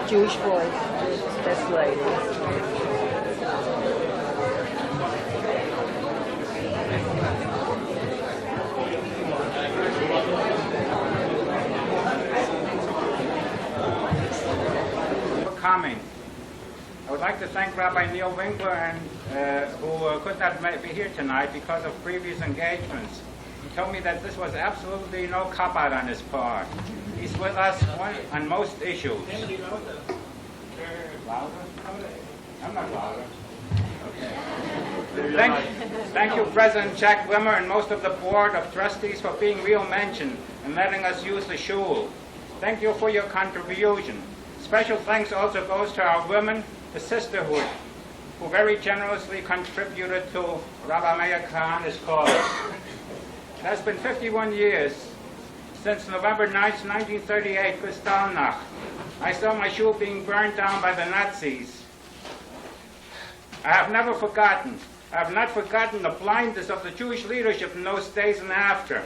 Jewish boy, this lady. Coming. I would like to thank Rabbi Neil Winkler and who could not be here tonight because of previous engagements. He told me that this was absolutely no cop-out on his part. He's with us on most issues. Louder? I'm not louder. Okay. Thank you, President Jack Wimmer and most of the Board of Trustees for being real mention and letting us use the shul. Thank you for your contribution. Special thanks also goes to our women, the sisterhood, who very generously contributed to Rabbi Meir Kahane's cause. It has been 51 years since November 9, 1938, Kristallnacht. I saw my shul being burned down by the Nazis. I have never forgotten. I have not forgotten the blindness of the Jewish leadership in those days and after.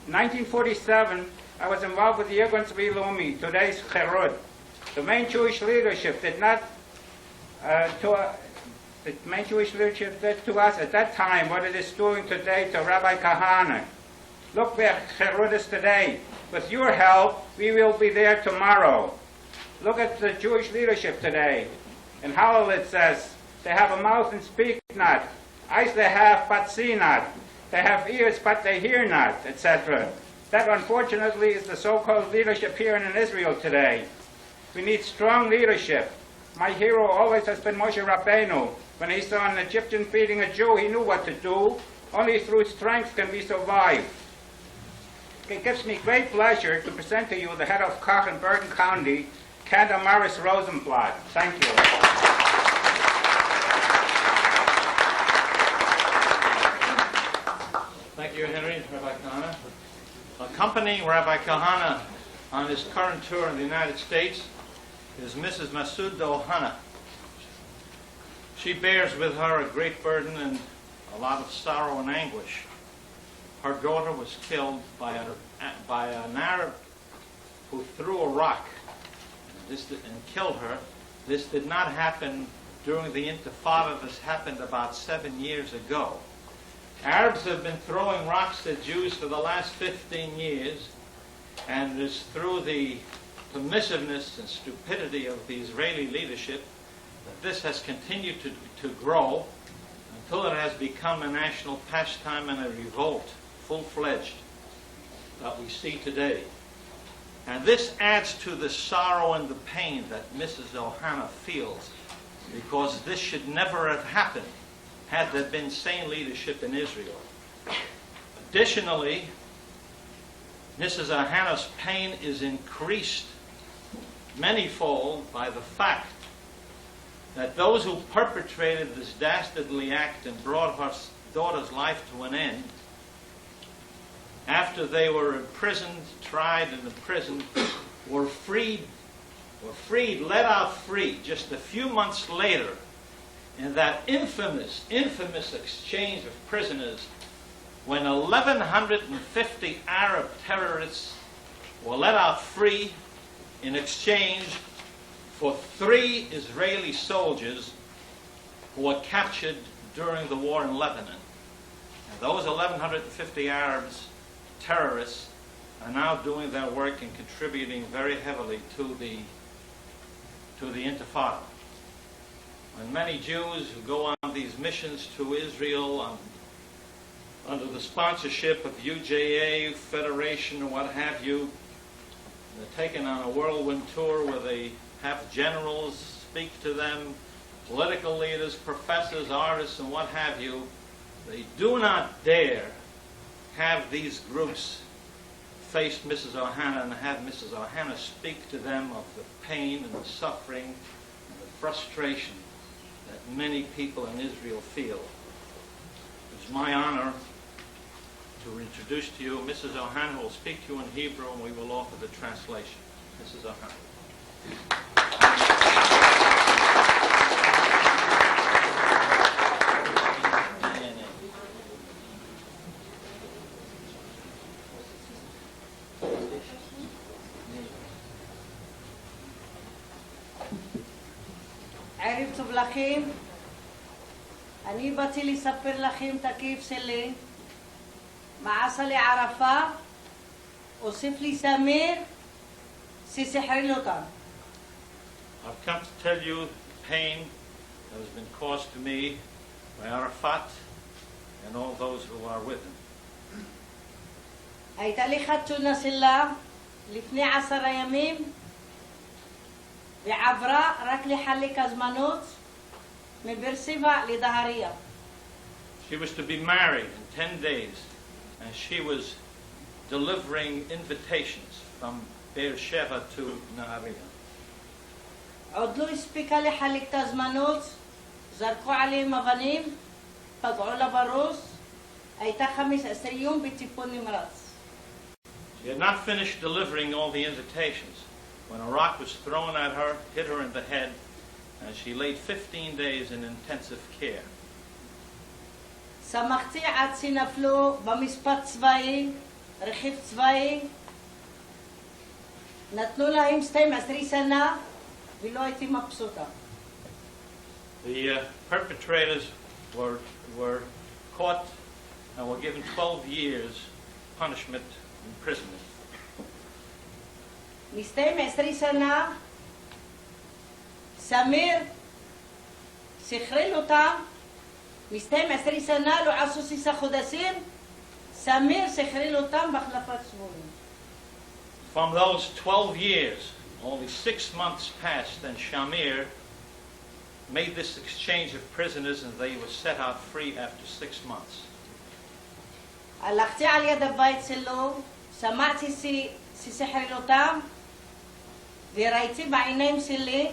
In 1947, I was involved with the Irgun Tzvi Leumi, today's Cherud. The main Jewish leadership did not did to us at that time what it is doing today to Rabbi Kahane. Look where Cherud is today. With your help, we will be there tomorrow. Look at the Jewish leadership today. In Hallel it says, they have a mouth and speak not. Eyes they have, but see not. They have ears, but they hear not, etc. That, unfortunately, is the so-called leadership here in Israel today. We need strong leadership. My hero always has been Moshe Rabbeinu. When he saw an Egyptian beating a Jew, he knew what to do. Only through strength can we survive. It gives me great pleasure to present to you the head of Kahane in Bergen County, Cantor Morris Rosenblatt. Thank you. Thank you, Henry, Rabbi Kahane. Accompanying Rabbi Kahane on his current tour in the United States is Mrs. Masood Ohana. She bears with her a great burden and a lot of sorrow and anguish. Her daughter was killed by an Arab who threw a rock and killed her. This did not happen during the Intifada. This happened about 7 years ago. Arabs have been throwing rocks at Jews for the last 15 years, and it is through the permissiveness and stupidity of the Israeli leadership that this has continued to grow until it has become a national pastime and a revolt, full-fledged, that we see today. And this adds to the sorrow and the pain that Mrs. Ohana feels, because this should never have happened had there been sane leadership in Israel. Additionally, Mrs. Ohana's pain is increased manyfold by the fact that those who perpetrated this dastardly act and brought her daughter's life to an end, after they were imprisoned, tried and imprisoned, were freed, let out free just a few months later in that infamous exchange of prisoners when 1,150 Arab terrorists were let out free in exchange for 3 Israeli soldiers who were captured during the war in Lebanon. And those 1,150 Arabs, terrorists, are now doing their work and contributing very heavily to the Intifada. When many Jews who go on these missions to Israel under the sponsorship of UJA, Federation, or what have you, they're taken on a whirlwind tour where they have generals speak to them, political leaders, professors, artists, and what have you. They do not dare have these groups face Mrs. Ohana and have Mrs. Ohana speak to them of the pain and the suffering and the frustration that many people in Israel feel. It's my honor to introduce to you Mrs. Ohana, who will speak to you in Hebrew, and we will offer the translation. Mrs. Ohana. לכם, אני באתי לספר לכם את הכיף שלי, מה עשה לי ערפה, הוסיף לי סמיר, שסחרר אותם. I've come to tell you the pain that has been caused to me by Arafat and all those who are with him. הייתה לי חתונה שלה לפני 10 ימים, ועברה רק לחלק הזמנות מבאר שבע לדהריה. She was to be married in 10 days, and she was delivering invitations from Be'er Sheva to Nahariya. עוד לא הספיקה לחלק את הזמנות, זרקו עליהם אבנים, פגעו לה בראש, הייתה 15 יום בטיפול נמרץ. She had not finished delivering all the invitations when a rock was thrown at her, hit her in the head, and she laid 15 days in intensive care. שמחתי עד שנפלו במשפט צבאי, רכיב צבאי, נתנו להם 12 שנה ולא הייתי מבסוטה. The perpetrators were caught and were given 12 years punishment imprisonment. מסתיים 20 שנה, סמיר שחרר אותם, מסתיים 20 שנה, לא עשו 6 חודשים, סמיר שחרר אותם בהחלפת שבויים. From those 12 years, only 6 months passed, and Shamir made this exchange of prisoners, and they were set out free after 6 months. הלכתי על יד הבית שלו, שמעתי ששחרר אותם, וראיתי בעיניים שלי,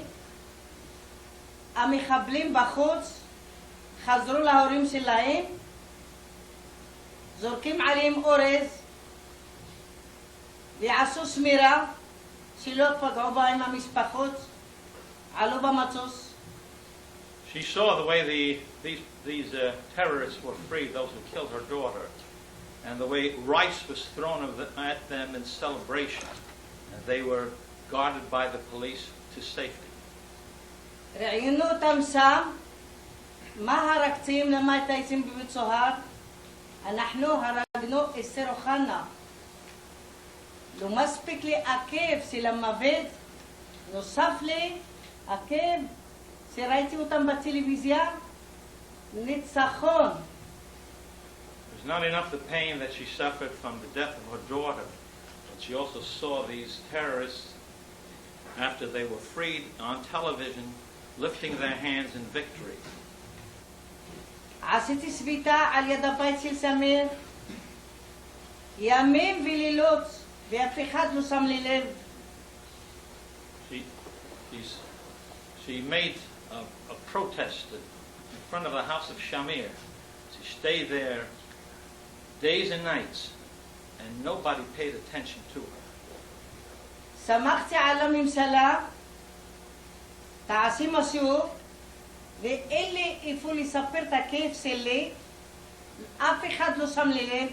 המחבלים בחוץ חזרו להורים שלהם, זורקים עליהם אורז, ועשו שמירה, שלא פגעו בהם המשפחות, עלו במטוס. She saw the way these terrorists were freed, those who killed her daughter, and the way rice was thrown at them in celebration, and they were guarded by the police to safety. ראיינו אותם שם, מה הרגתם, למה הייתם בבית סוהר? אנחנו הרגנו אסתר אוחנה. לא מספיק לי עקב של המוות, נוסף לי עקב שראיתי אותם בטלוויזיה, ניצחון. It was not enough the pain that she suffered from the death of her daughter, but she also saw these terrorists, after they were freed on television, lifting their hands in victory. עשיתי שביתה על יד הבית של סמיר, ימים ולילות, ואף אחד לא שם לי לב. She made a protest in front of the house of Shamir. She stayed there days and nights, and nobody paid attention to her. שמחתי על הממשלה, תעשי משהו, ואין לי איפה לספר את הכיף שלי, אף אחד לא שם לי לב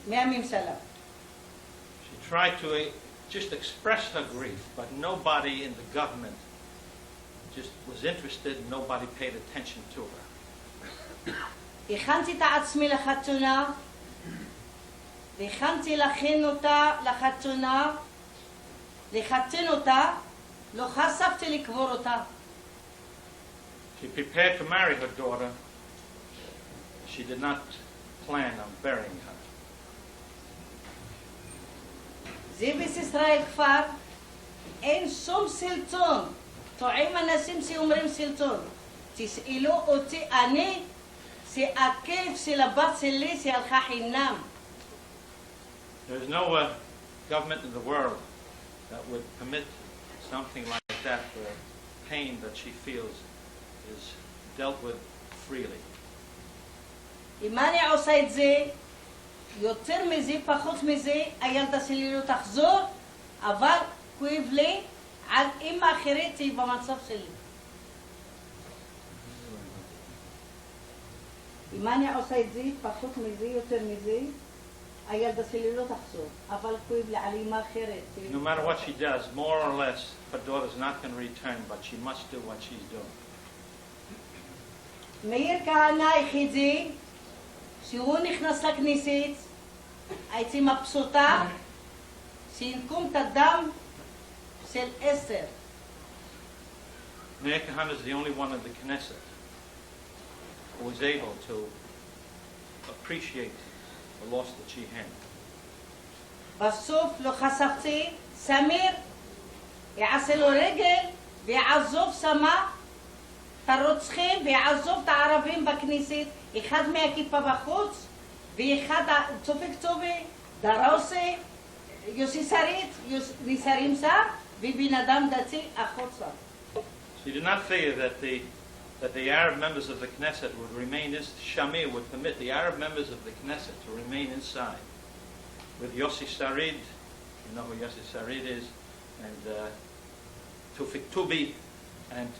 מהממשלה. She tried to just express her grief, but nobody in the government just was interested, nobody paid attention to her. הכנתי את עצמי לחתונה, והכנתי להכין אותה לחתונה, לחתן אותה, לא חשבתי לקבור אותה. She prepared to marry her daughter. She did not plan on burying her. זה בישראל כפר, אין שום סלטון. טועים אנשים שאומרים סלטון. תשאלו אותי אני, שהכיף של הבת שלי שהלכה חינם. There's no government in the world that would permit something like that, where pain that she feels is dealt with freely. אם אני עושה את זה, יותר מזה, פחות מזה, הילדה שלי לא תחזור, אבל כואב לי על אמא אחרת היא במצב שלי. אם אני עושה את זה, פחות מזה, יותר מזה, הילדה שלי לא תחזור, אבל כואב לי על אימא אחרת. No matter what she does, more or less, her daughter's not going to return, but she must do what she's doing. מאיר כהנא היחידי, שהוא נכנס לכנסת, הייתי מבסוטה, שינקום את הדם של אסתר. Meir Kahane is the only one in the Knesset who was able to appreciate the loss that she had. בסוף לא חשפתי, סמיר יעשה לו רגל ויעזוב שמה את הרוצחים ויעזוב את הערבים בכנסת, אחד מהכיפה בחוץ ואחד צופק צובי, דרוסי, יוסי שרית, ניסרים שר ובן אדם דתי החוצה. She did not fear that the Arab members of the Knesset would remain, Shamir would permit the Arab members of the Knesset to remain inside. With Yossi Sarid, you know who Yossi Sarid is, and Tufik Tubi, and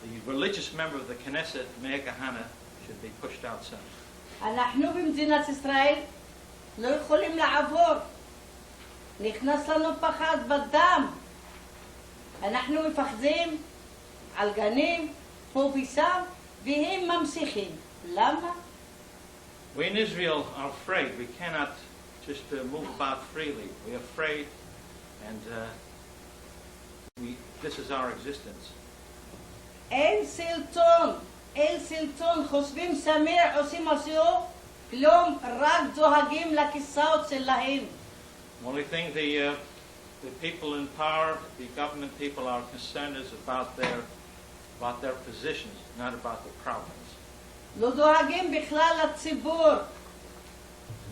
the religious member of the Knesset, Meir Kahane, should be pushed outside. אנחנו במדינת ישראל לא יכולים לעבור. נכנס לנו פחד בדם. אנחנו מפחדים על גנים, פה ושם, והם ממשיכים. למה? We in Israel are afraid. We cannot just move about freely. We're afraid, and this is our existence. אין סלטון, חושבים סמיר, עושים משהו, כלום, רק דואגים לכיסאות שלהם. The only thing the people in power, the government people are concerned is about their positions, not about the problems. לא דואגים בכלל לציבור.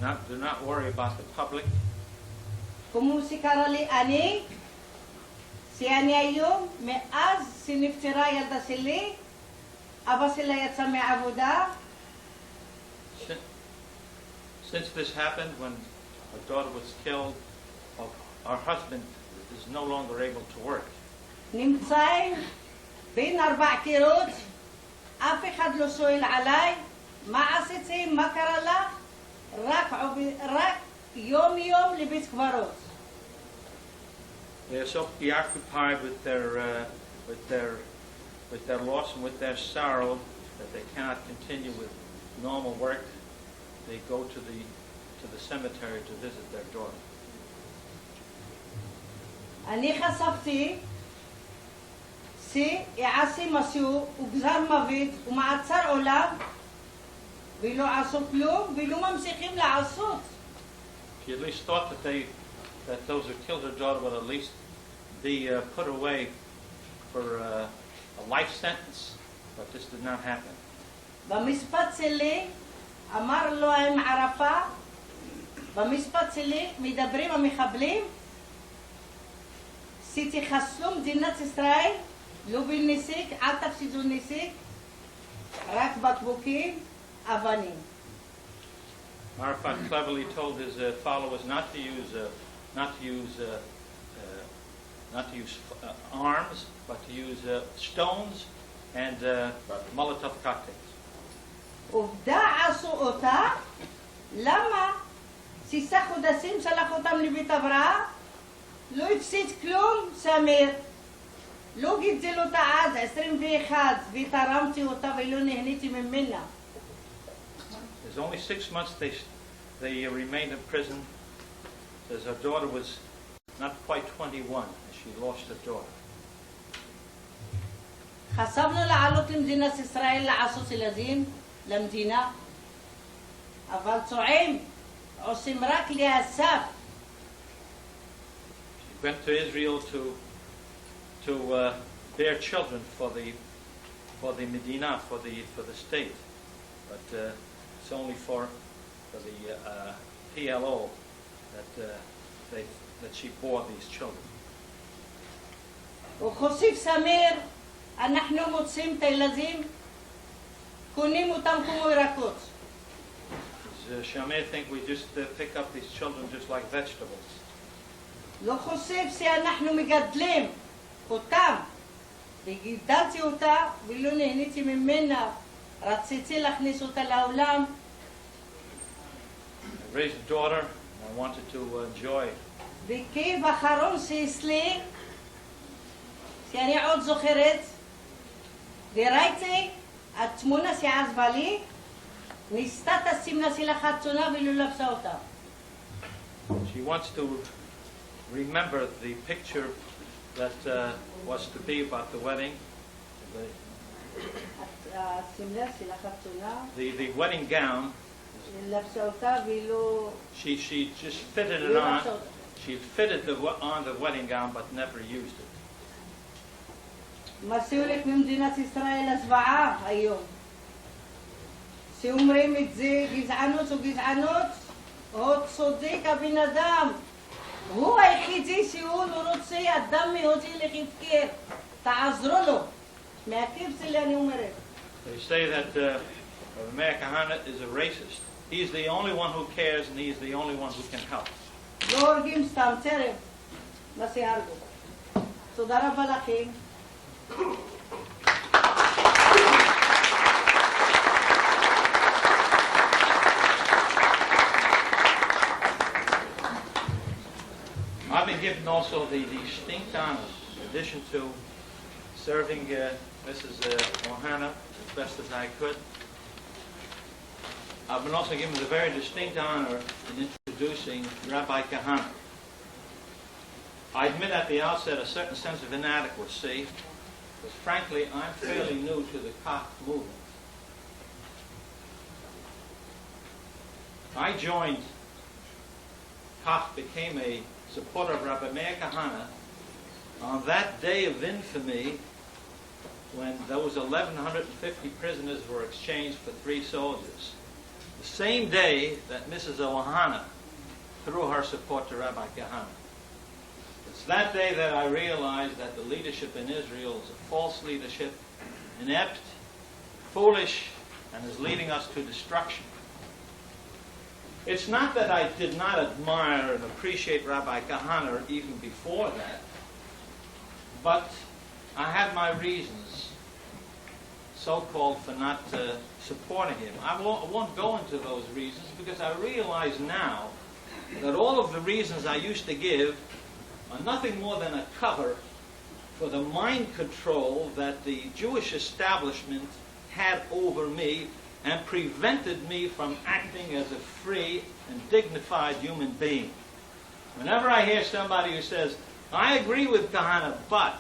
Do not worry about the public. כמו שקרה לי אני, שאני היום, מאז שנפטרה הילדה שלי, אבא שלה יצא מעבודה. Since this happened, when our daughter was killed, our husband is no longer able to work. נמצאים בין 4 קירות, אף אחד לא שואל עליי, מה עשיתי, מה קרה לך? רק יום לבית קברות. They are so preoccupied with their loss and with their sorrow that they cannot continue with normal work. They go to the cemetery to visit their daughter. אני חשפתי שיעשה משהו וגזר מוות ומעצר עולם ולא עשו כלום ולא ממשיכים לעשות. She at least thought that those who killed her daughter would at least be put away for a life sentence, but this did not happen. במשפט שלי אמר לו עם ערפה, במשפט שלי מדברים המחבלים שתחסלו מדינת ישראל, לא בנסיק, אל תפסידו נסיק, רק בקבוקים, אבנים. Arafat cleverly told his followers not to use arms, but to use stones and Molotov cocktails. עובדה עשו אותה, למה? 6 חודשים שלח אותם לבית הבראה, לא הפסיד כלום, סמיר. לא גידל אותה עד 21 ותרמתי אותה ולא נהניתי ממנה. There's only 6 months they remained in prison, as her daughter was not quite 21 as she lost her daughter. חשבנו לעלות למדינת ישראל לעשות ילדים, למדינה, אבל צועים, עושים רק להסף. She went to Israel to bear children for the Medina, for the state, but it's only for the PLO that she bore these children. וחוסיף סמיר, אנחנו מוצאים את הילדים, קונים אותם כמו ירקות. Does Shamir think we just pick up these children just like vegetables? לא חושב שאנחנו מגדלים אותם, וגידלתי אותה ולא נהניתי ממנה, רציתי להכניס אותה לעולם. I raised a daughter, and I I wanted to enjoy. וכיף אחרון שאצלי, שאני עוד זוכרת, וראיתי התמונה שעזבה לי, ניסתה תשים נשיא לחתונה ולא לבשה אותה. She wants to remember the picture that was to be about the wedding. השמלה של החתונה, The wedding gown, לבשה אותה ולא... she just fitted it on. She fitted on the wedding gown but never used it. מה שהולך ממדינת ישראל הזוועה היום. שאומרים את זה גזענות וגזענות, הוא צודק הבן אדם. הוא היחידי שהוא לא רוצה אדם יהודי להפקר. תעזרו לו. מהכיף שלי אני אומרת. They say that Meir Kahane is a racist. He's the only one who cares and he's the only one who can help. לא הורגים סתם צרם. מה שהרגו. תודה רבה לכם. I've been given also the distinct honor, in addition to serving Mrs. Ohana as best as I could. I've been also given the very distinct honor in introducing Rabbi Kahane. I admit at the outset a certain sense of inadequacy, because frankly I'm fairly new to the Kahane movement. I joined Kahane, became a supporter of Rabbi Meir Kahane on that day of infamy when those 1,150 prisoners were exchanged for 3 soldiers. The same day that Mrs. Ohana threw her support to Rabbi Kahane. It's that day that I realized that the leadership in Israel is a false leadership, inept, foolish, and is leading us to destruction. It's not that I did not admire and appreciate Rabbi Kahane even before that, but I had my reasons, so-called, for not supporting him. I won't go into those reasons because I realize now that all of the reasons I used to give are nothing more than a cover for the mind control that the Jewish establishment had over me and prevented me from acting as a free and dignified human being. Whenever I hear somebody who says, I agree with Kahane, but,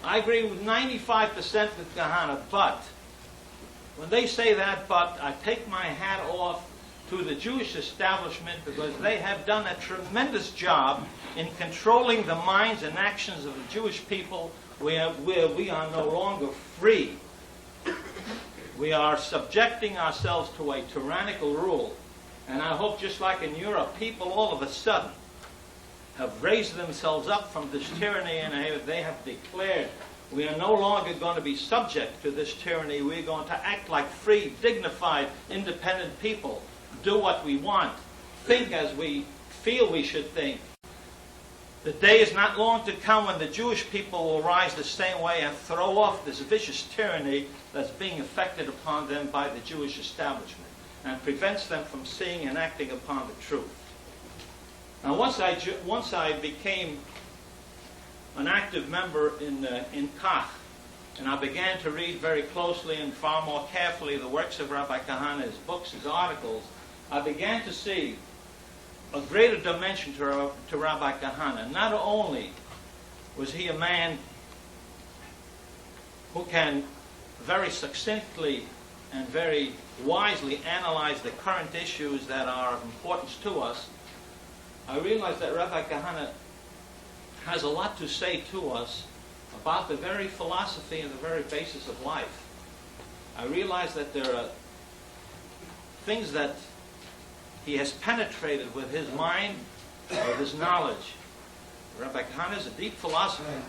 I agree with 95% with Kahane, but, when they say that but, I take my hat off to the Jewish establishment because they have done a tremendous job in controlling the minds and actions of the Jewish people where we are no longer free. We are subjecting ourselves to a tyrannical rule. And I hope, just like in Europe, people all of a sudden have raised themselves up from this tyranny and they have declared, we are no longer going to be subject to this tyranny. We're going to act like free, dignified, independent people. Do what we want. Think as we feel we should think. The day is not long to come when the Jewish people will rise the same way and throw off this vicious tyranny that's being effected upon them by the Jewish establishment and prevents them from seeing and acting upon the truth. Now, once I became an active member in Kahane, and I began to read very closely and far more carefully the works of Rabbi Kahane, his books, his articles, I began to see a greater dimension to Rabbi Kahane. Not only was he a man who can very succinctly and very wisely analyze the current issues that are of importance to us, I realized that Rabbi Kahane has a lot to say to us about the very philosophy and the very basis of life. I realized that there are things that he has penetrated with his mind, with his knowledge. Rabbi Kahane is a deep philosopher.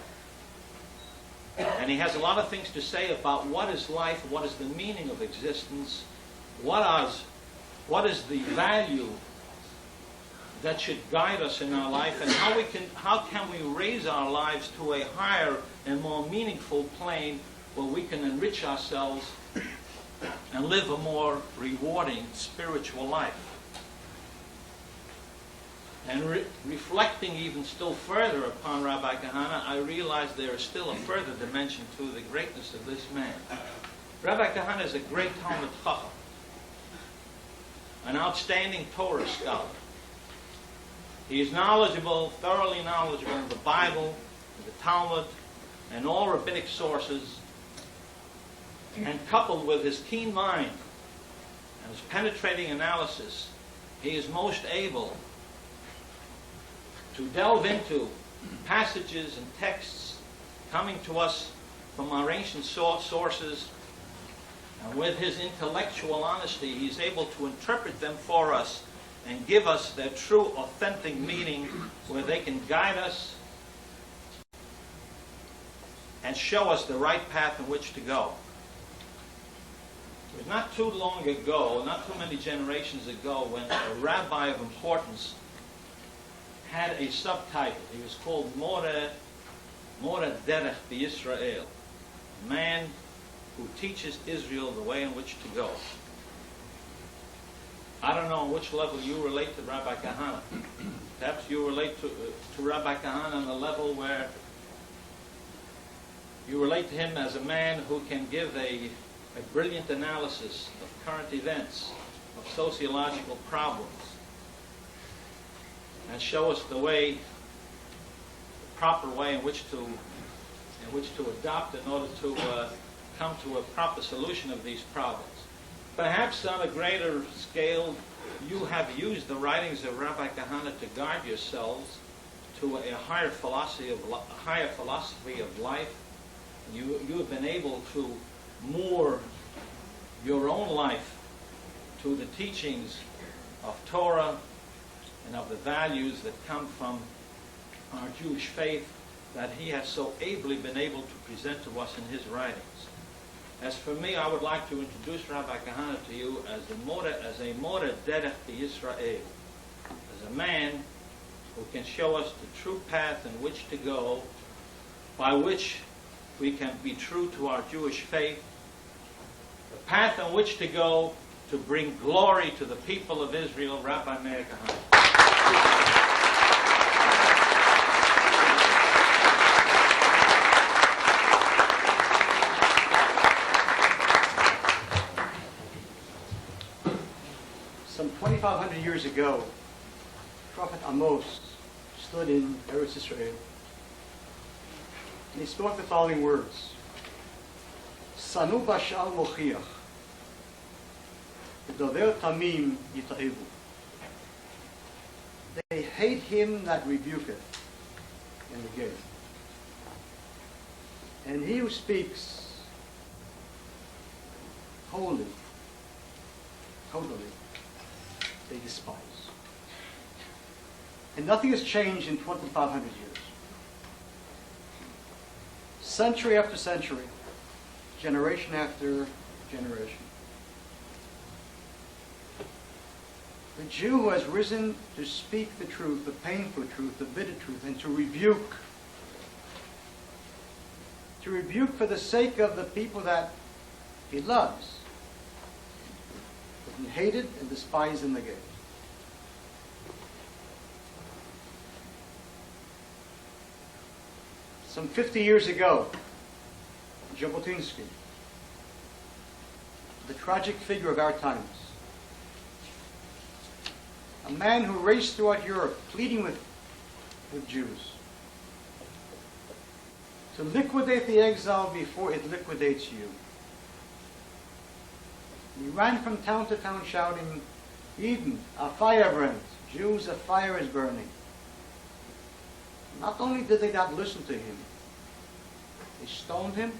And he has a lot of things to say about what is life, what is the meaning of existence, what is the value that should guide us in our life, and how can we raise our lives to a higher and more meaningful plane where we can enrich ourselves and live a more rewarding spiritual life. And reflecting even still further upon Rabbi Kahane, I realized there is still a further dimension to the greatness of this man. Rabbi Kahane is a great Talmud Chacham, an outstanding Torah scholar. He is knowledgeable, thoroughly knowledgeable of the Bible, the Talmud, and all rabbinic sources, and coupled with his keen mind and his penetrating analysis, he is most able to delve into passages and texts coming to us from our ancient sources, and with his intellectual honesty, he's able to interpret them for us and give us their true, authentic meaning, where they can guide us and show us the right path in which to go. It was not too long ago, not too many generations ago, when a rabbi of importance had a subtitle. He was called Meir Derech B'Yisrael, a man who teaches Israel the way in which to go. I don't know on which level you relate to Rabbi Kahane. Perhaps you relate to Rabbi Kahane on the level where you relate to him as a man who can give a brilliant analysis of current events, of sociological problems, and show us the way, the proper way in which to adopt in order to come to a proper solution of these problems. Perhaps on a greater scale, you have used the writings of Rabbi Kahane to guide yourselves to a higher philosophy of life. You have been able to moor your own life to the teachings of Torah and of the values that come from our Jewish faith that he has so ably been able to present to us in his writings. As for me, I would like to introduce Rabbi Kahane to you as a Meir Derech B'Yisrael, as a man who can show us the true path in which to go, by which we can be true to our Jewish faith, the path in which to go to bring glory to the people of Israel, Rabbi Meir Kahane. Some 2,500 years ago, Prophet Amos stood in Eretz Israel, and he spoke the following words: Sanu bashal mochiach, v'dover tamim yita'evu. They hate him that rebuketh and negate. And he who speaks totally, they despise. And nothing has changed in 2,500 years. Century after century, generation after generation. The Jew who has risen to speak the truth, the painful truth, the bitter truth, and to rebuke for the sake of the people that he loves, but he hated and despised and negated. Some 50 years ago, Jabotinsky, the tragic figure of our times, a man who raced throughout Europe pleading with Jews to liquidate the exile before it liquidates you. He ran from town to town shouting, Eden, a fire burns. Jews, a fire is burning. Not only did they not listen to him, they stoned him,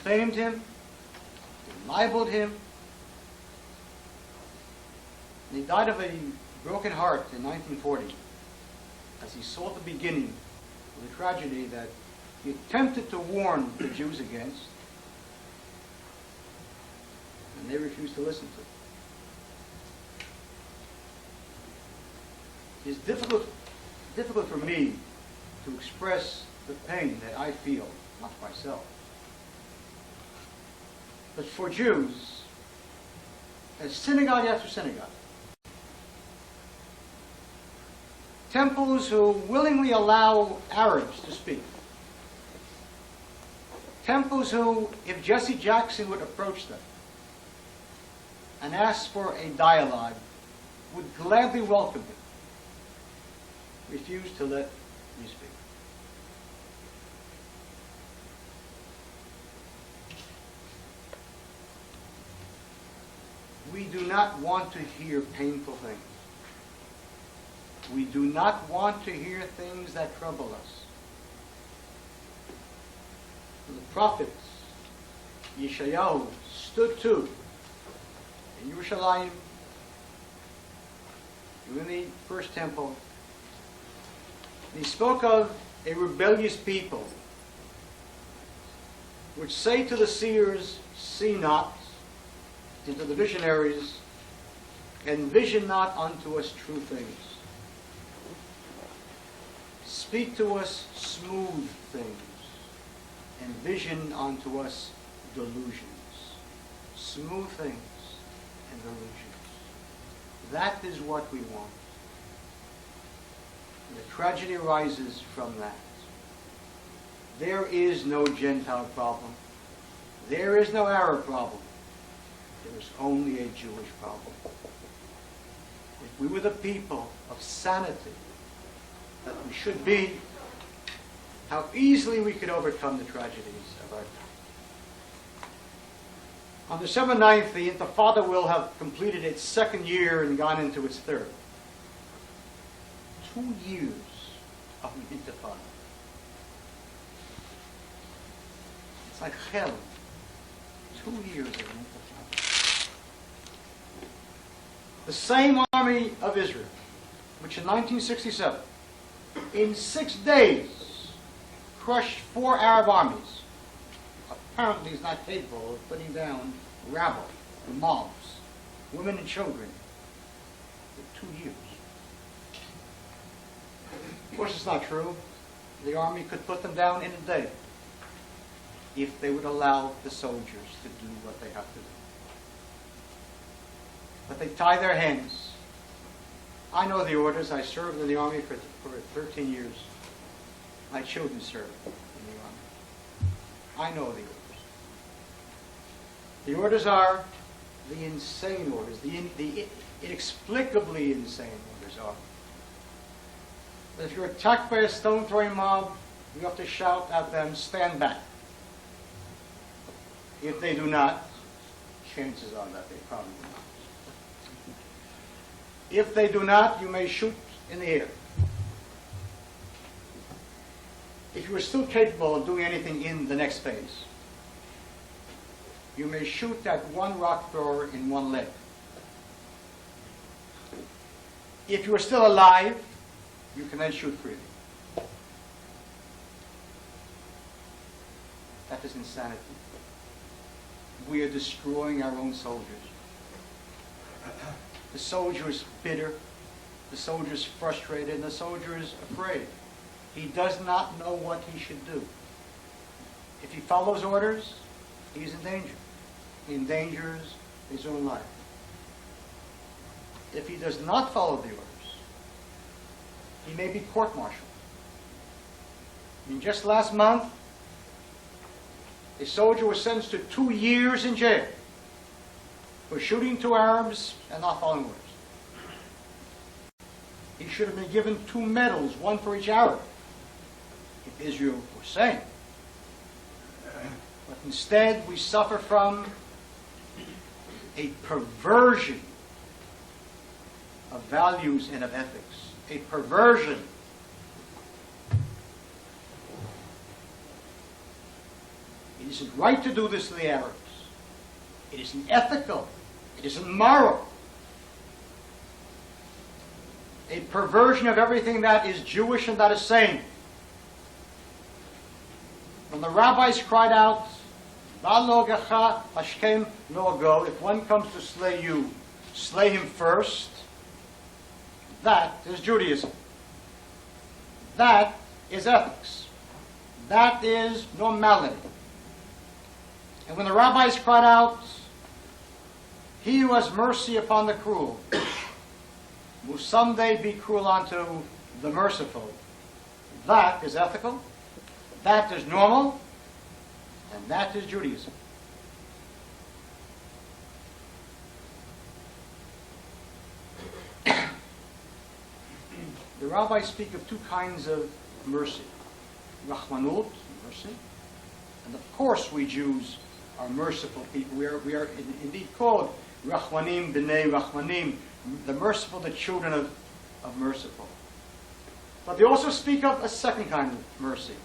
famed him, libeled him. And he died of a broken heart in 1940 as he saw the beginning of the tragedy that he attempted to warn the Jews against, and they refused to listen to. It's difficult for me to express the pain that I feel, not myself. But for Jews, as synagogue after synagogue, Temples who willingly allow Arabs to speak. Temples who, if Jesse Jackson would approach them and ask for a dialogue, would gladly welcome him, refuse to let me speak. We do not want to hear painful things. We do not want to hear things that trouble us. The prophets, Yeshayahu, stood too in Yerushalayim, in the first temple. And he spoke of a rebellious people, which say to the seers, see not, and to the visionaries, and vision not unto us true things. Speak to us smooth things, and vision unto us delusions. Smooth things and delusions. That is what we want. And the tragedy arises from that. There is no Gentile problem. There is no Arab problem. There is only a Jewish problem. If we were the people of sanity that we should be, how easily we could overcome the tragedies of our time. On December 9th, the Intifada will have completed its second year and gone into its third. 2 years of an Intifada. It's like hell. 2 years of an Intifada. The same army of Israel, which in 1967, in 6 days, crushed 4 Arab armies, apparently is not capable of putting down rabble and mobs, women and children, for 2 years. Of course, it's not true. The army could put them down in a day if they would allow the soldiers to do what they have to do. But they tie their hands. I know the orders. I served in the army for 13 years. My children served in the army. I know the orders. The orders are the insane orders. The inexplicably insane orders are that if you're attacked by a stone-throwing mob, you have to shout at them, stand back. If they do not, chances are that they probably will not. If they do not, you may shoot in the air. If you are still capable of doing anything in the next phase, you may shoot at one rock thrower in one leg. If you are still alive, you can then shoot freely. That is insanity. We are destroying our own soldiers. The soldier is bitter, the soldier is frustrated, and the soldier is afraid. He does not know what he should do. If he follows orders, he's in danger. He endangers his own life. If he does not follow the orders, he may be court-martialed. I mean, just last month, a soldier was sentenced to 2 years in jail for shooting 2 Arabs and not following orders. He should have been given 2 medals, one for each Arab, if Israel were sane. But instead, we suffer from a perversion of values and of ethics. A perversion. It isn't right to do this to the Arabs. It isn't ethical. It isn't moral. A perversion of everything that is Jewish and that is sane. When the rabbis cried out, "V'alogecha Hashkem lo go," if one comes to slay you, slay him first, that is Judaism. That is ethics. That is normality. And when the rabbis cried out, "He who has mercy upon the cruel will someday be cruel unto the merciful. That is ethical, that is normal, and that is Judaism. The rabbis speak of two kinds of mercy. Rachmanut, mercy. And of course we Jews are merciful people. We are indeed called Rachmanim b'nei Rachmanim, the merciful, the children of merciful. But they also speak of a second kind of mercy.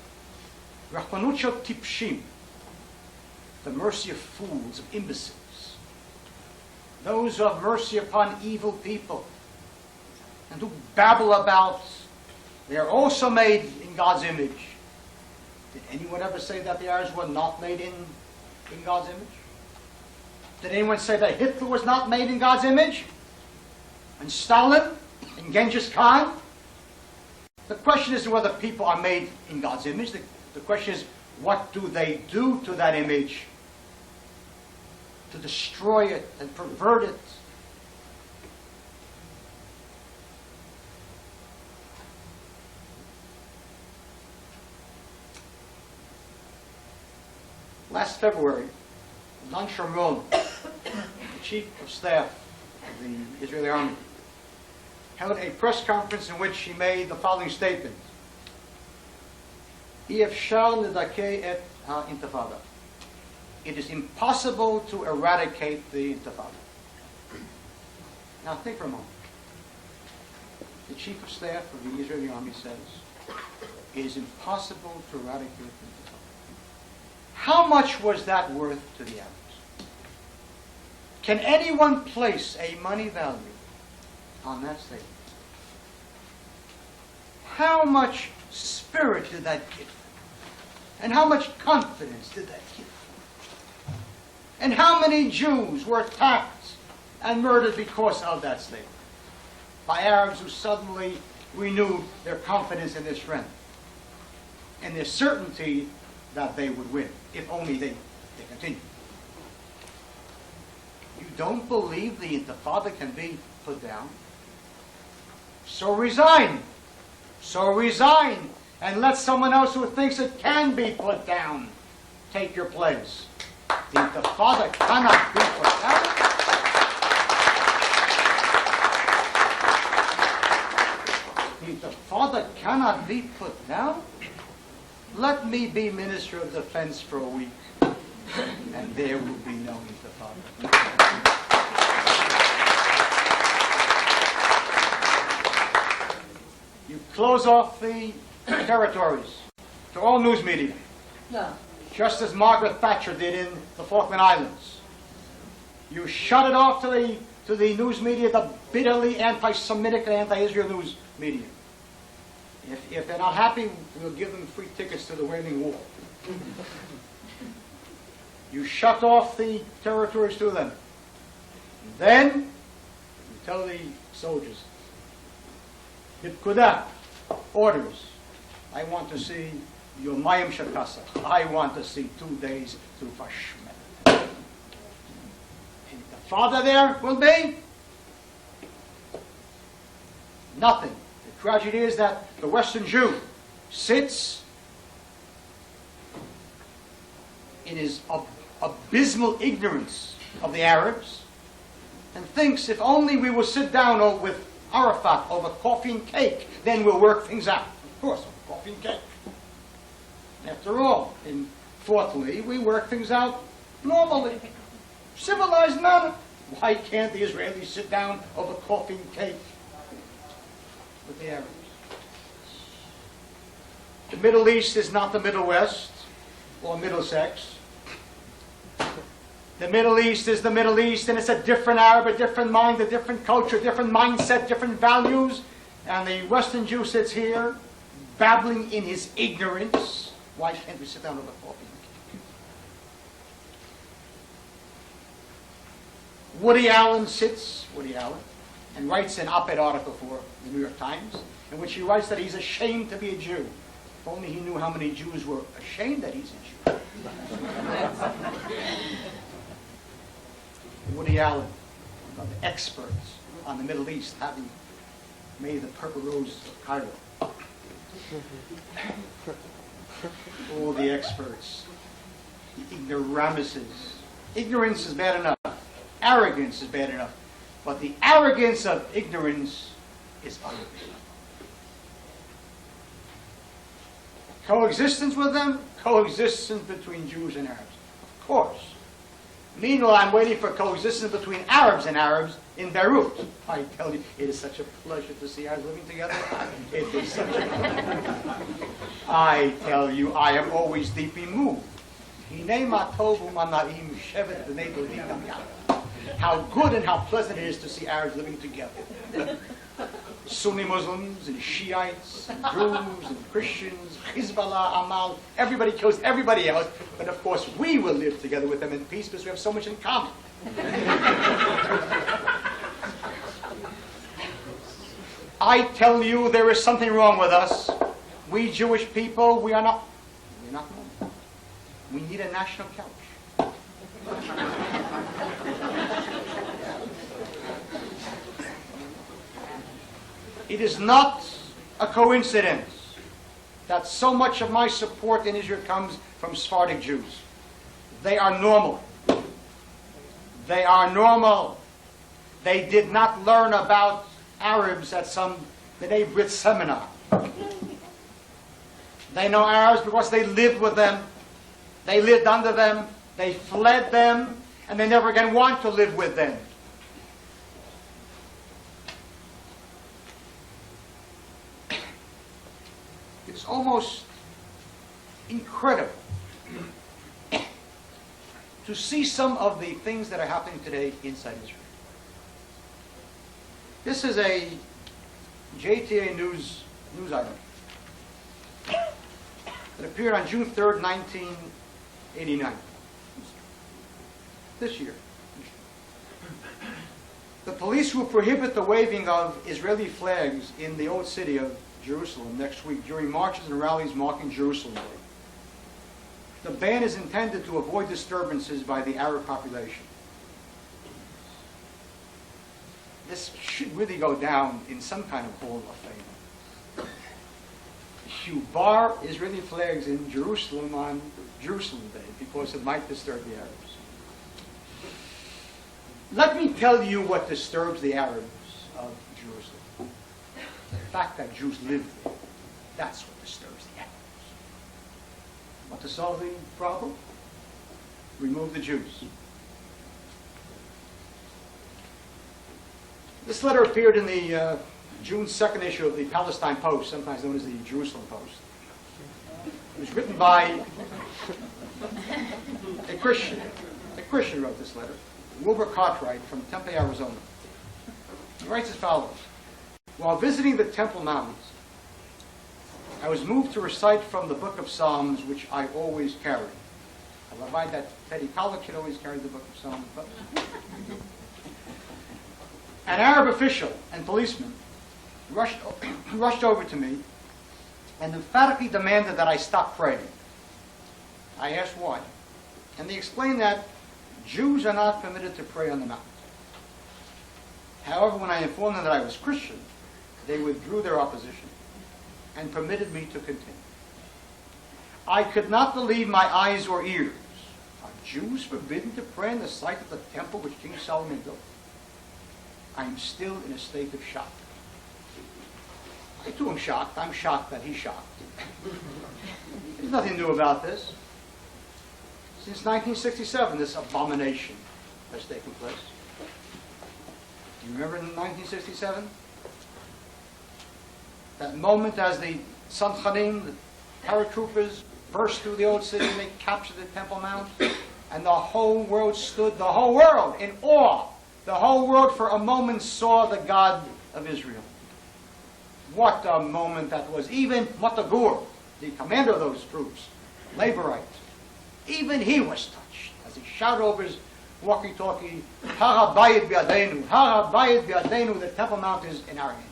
Rachmanut shel tipshim, the mercy of fools, of imbeciles. Those who have mercy upon evil people and who babble about they are also made in God's image. Did anyone ever say that the Arabs were not made in God's image? Did anyone say that Hitler was not made in God's image? And Stalin? And Genghis Khan? The question isn't whether people are made in God's image. The question is, what do they do to that image to destroy it and pervert it? Last February, Dan Sharon, the chief of staff of the Israeli army, held a press conference in which he made the following statement. It is impossible to eradicate the intifada. Now think for a moment. The chief of staff of the Israeli army says, it is impossible to eradicate the intifada. How much was that worth to the Arabs? Can anyone place a money value on that statement? How much spirit did that give them? And how much confidence did that give them? And how many Jews were attacked and murdered because of that statement? By Arabs who suddenly renewed their confidence and their strength and their certainty that they would win, if only they continue. You don't believe the intifada can be put down? So resign. So resign and let someone else who thinks it can be put down take your place. The intifada cannot be put down. The intifada cannot be put down. Let me be Minister of Defense for a week, and there will be no intifada. You close off the territories to all news media, just as Margaret Thatcher did in the Falkland Islands. You shut it off to the news media, the bitterly anti-Semitic and anti-Israel news media. If they're not happy, we'll give them free tickets to the Wailing Wall. You shut off the territories to them. And then, you tell the soldiers, Bipkudah, orders, I want to see Yomayim Shakasach. I want to see 2 days to Fashmet. And the father there will be nothing. The tragedy is that the Western Jew sits in his abysmal ignorance of the Arabs and thinks if only we will sit down with Arafat over coffee and cake, then we'll work things out. Of course, over coffee and cake. After all, fourthly, we work things out normally, civilized manner. Why can't the Israelis sit down over coffee and cake with the Arabs? The Middle East is not the Middle West or Middlesex. The Middle East is the Middle East, and it's a different Arab, a different mind, a different culture, different mindset, different values. And the Western Jew sits here, babbling in his ignorance. Why can't we sit down over coffee? Woody Allen, and writes an op-ed article for the New York Times, in which he writes that he's ashamed to be a Jew. If only he knew how many Jews were ashamed that he's a Jew. Woody Allen, one of the experts on the Middle East, having made the purple roses of Cairo. All the experts, the ignoramuses. Ignorance is bad enough. Arrogance is bad enough. But the arrogance of ignorance is ugly. Coexistence with them, coexistence between Jews and Arabs. Of course. Meanwhile, I'm waiting for coexistence between Arabs and Arabs in Beirut. I tell you, it is such a pleasure to see Arabs living together. It is such a pleasure. I tell you, I am always deeply moved. How good and how pleasant it is to see Arabs living together. Sunni Muslims and Shiites and Druze and Christians, Hezbollah, Amal, everybody kills everybody else. But of course we will live together with them in peace because we have so much in common. I tell you, there is something wrong with us. We Jewish people, we're not normal. We need a national couch. It is not a coincidence that so much of my support in Israel comes from Sephardic Jews. They are normal. They are normal. They did not learn about Arabs at some B'nai Brit seminar. They know Arabs because they lived with them. They lived under them. They fled them. And they never again want to live with them. It's almost incredible to see some of the things that are happening today inside Israel. This is a JTA news item that appeared on June 3rd, 1989. This year. The police will prohibit the waving of Israeli flags in the old city of Jerusalem next week during marches and rallies marking Jerusalem Day. The ban is intended to avoid disturbances by the Arab population. This should really go down in some kind of hall of fame. You bar Israeli flags in Jerusalem on Jerusalem Day because it might disturb the Arabs. Let me tell you what disturbs the Arabs of Jerusalem. The fact that Jews live there. That's what disturbs the Arabs. Want to solve the problem? Remove the Jews. This letter appeared in the June 2nd issue of the Palestine Post, sometimes known as the Jerusalem Post. It was written by a Christian. A Christian wrote this letter. Wilbur Cartwright from Tempe, Arizona. He writes as follows. While visiting the Temple Mount, I was moved to recite from the book of Psalms, which I always carry. I remind that Teddy Kollek should always carry the book of Psalms. But an Arab official and policeman rushed over to me and emphatically demanded that I stop praying. I asked why. And they explained that Jews are not permitted to pray on the mountain. However, when I informed them that I was Christian, they withdrew their opposition and permitted me to continue. I could not believe my eyes or ears. Are Jews forbidden to pray in the site of the temple which King Solomon built? I am still in a state of shock. I too am shocked. I'm shocked that he's shocked. There's nothing new about this. Since 1967, this abomination has taken place. Do you remember in 1967? That moment as the Sanchanim, the paratroopers, burst through the old city and they captured the Temple Mount, and the whole world stood, the whole world, in awe. The whole world for a moment saw the God of Israel. What a moment that was. Even Matagur, the commander of those troops, Laborite, even he was touched as he shouted over his walkie-talkie, Har HaBayit B'Yadeinu, Har HaBayit B'Yadeinu, the Temple Mount is in our hands.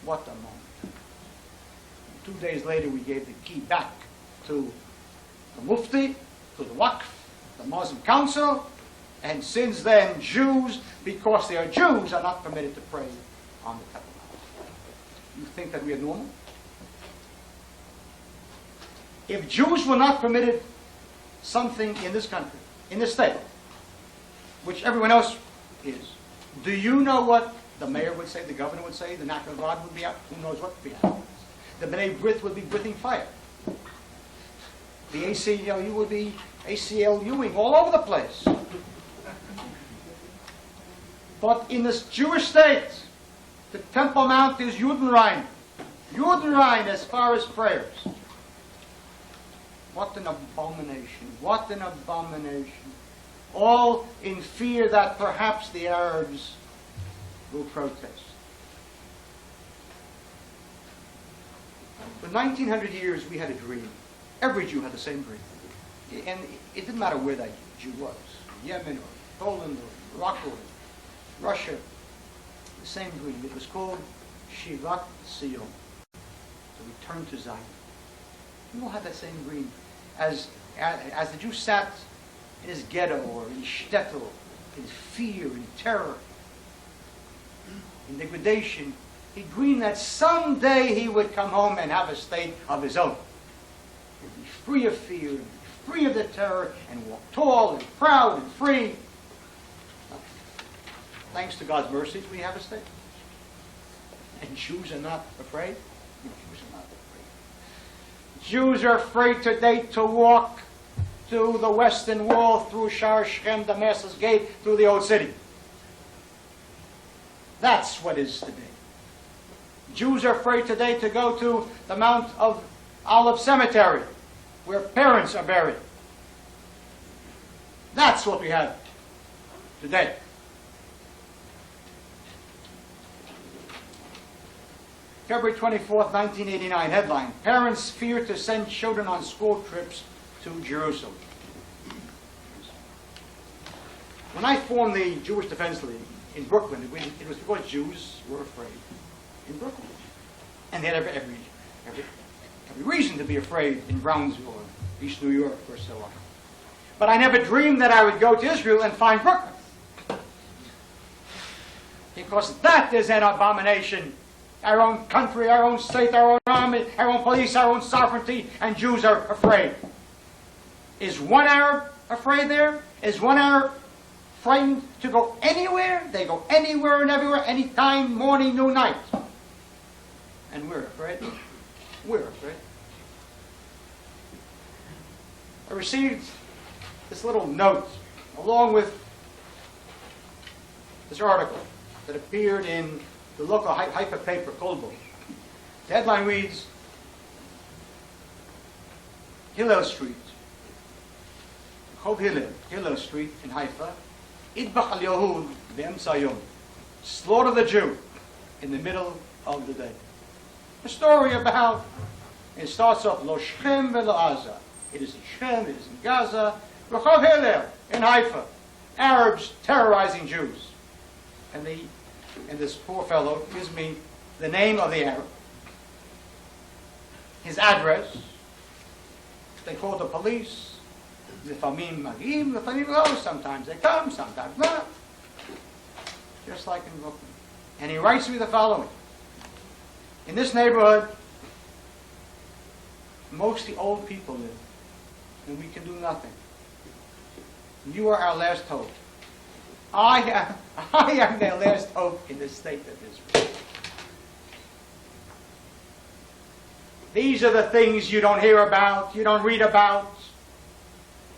What a moment. 2 days later we gave the key back to the Mufti, to the Waqf, the Muslim Council, and since then Jews, because they are Jews, are not permitted to pray on the Temple Mount. You think that we are normal? If Jews were not permitted something in this country, in this state, which everyone else is, do you know what the mayor would say, the governor would say, the National Guard would be out? Who knows what would be out? The B'nai B'rith would be breathing fire. The ACLU would be ACLUing all over the place. But in this Jewish state, the Temple Mount is Judenrein. Judenrein as far as prayers. What an abomination. What an abomination. All in fear that perhaps the Arabs will protest. For 1900 years we had a dream. Every Jew had the same dream. And it didn't matter where that Jew was. Yemen or Poland or Morocco or Russia. The same dream. It was called Shivat Sion. To return to Zion. We all had that same dream. As the Jew sat in his ghetto or in his shtetl, in fear, in terror, in degradation, he dreamed that someday he would come home and have a state of his own. He'd be free of fear, and free of the terror, and walk tall and proud and free. Thanks to God's mercies, we have a state. And Jews are not afraid. Jews are not afraid. Jews are afraid today to walk to the Western Wall, through Shar Shem, Damascus Gate, through the Old City. That's what is today. Jews are afraid today to go to the Mount of Olive Cemetery, where parents are buried. That's what we have today. February 24th, 1989, headline, Parents fear to send children on school trips to Jerusalem. When I formed the Jewish Defense League in Brooklyn, it was because Jews were afraid in Brooklyn. And they had every reason to be afraid in Brownsville or East New York or so on. But I never dreamed that I would go to Israel and find Brooklyn. Because that is an abomination. Our own country, our own state, our own army, our own police, our own sovereignty, and Jews are afraid. Is one Arab afraid there? Is one Arab frightened to go anywhere? They go anywhere and everywhere, anytime, morning, noon, night. And we're afraid. We're afraid. I received this little note along with this article that appeared in the local Haifa paper, Kolbo. The headline reads, Hillel Street. Chov Hillel Street in Haifa. Idbach al Yahud be'emtza yom. Slaughter the Jew in the middle of the day. A story about, it starts off, Lo Shechem ve'lo Aza. It is in Shem, it is in Gaza. Chov Hillel in Haifa. Arabs terrorizing Jews. And this poor fellow gives me the name of the Arab, his address. They call the police. Lefamim magim, lefamim lo. Sometimes they come, sometimes not. Just like in Brooklyn. And he writes me the following. In this neighborhood, mostly old people live, and we can do nothing. You are our last hope. I am their last hope in the state of Israel. These are the things you don't hear about, you don't read about.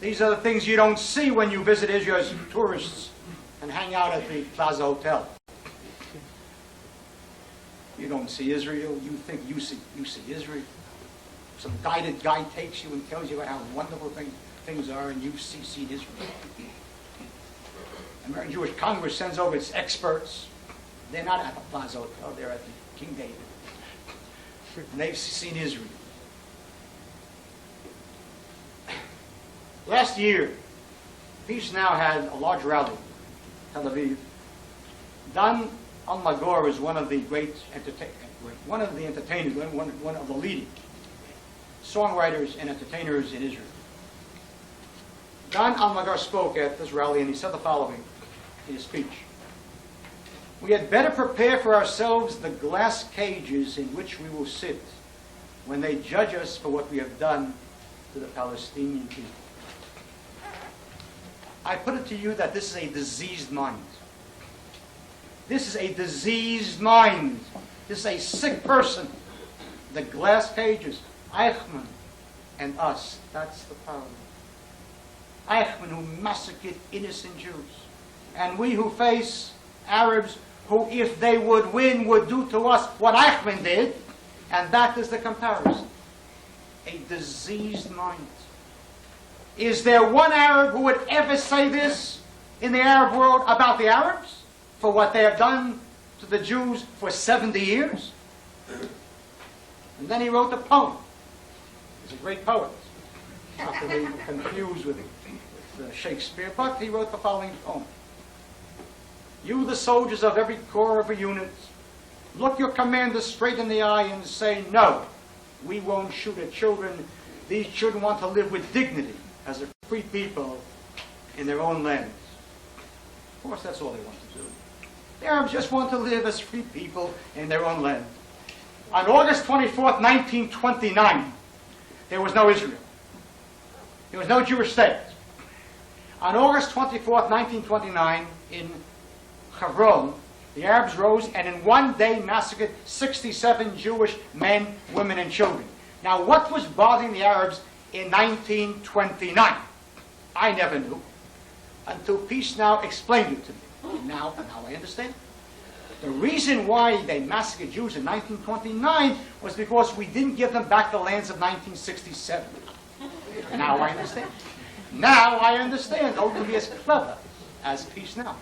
These are the things you don't see when you visit Israel as tourists and hang out at the Plaza Hotel. You don't see Israel, you think you see Israel. Some guided guy takes you and tells you how wonderful things are, and you've seen Israel. American Jewish Congress sends over its experts. They're not at the Plaza Hotel, they're at the King David. And they've seen Israel. Last year, Peace Now had a large rally in Tel Aviv. Dan Almagor is one of the great entertainers, one of the leading songwriters and entertainers in Israel. Dan Almagor spoke at this rally and he said the following in his speech. We had better prepare for ourselves the glass cages in which we will sit when they judge us for what we have done to the Palestinian people. I put it to you that this is a diseased mind. This is a diseased mind. This is a sick person. The glass cages, Eichmann and us, that's the parallel. Eichmann, who massacred innocent Jews, and we who face Arabs who, if they would win, would do to us what Eichmann did, and that is the comparison. A diseased mind. Is there one Arab who would ever say this in the Arab world about the Arabs for what they have done to the Jews for 70 years? And then he wrote a poem. He's a great poet. Not to be confused with Shakespeare, but he wrote the following poem. You, the soldiers of every corps of a unit, look your commander straight in the eye and say, no, we won't shoot at children. These children want to live with dignity as a free people in their own lands. Of course, that's all they want to do. The Arabs just want to live as free people in their own land. On August 24th, 1929, there was no Israel. There was no Jewish state. On August 24th, 1929, in Hebron, the Arabs rose and in one day massacred 67 Jewish men, women, and children. Now, what was bothering the Arabs in 1929? I never knew until Peace Now explained it to me. Now I understand. The reason why they massacred Jews in 1929 was because we didn't give them back the lands of 1967. Now I understand. Now I understand. Oh, to be as clever as Peace Now.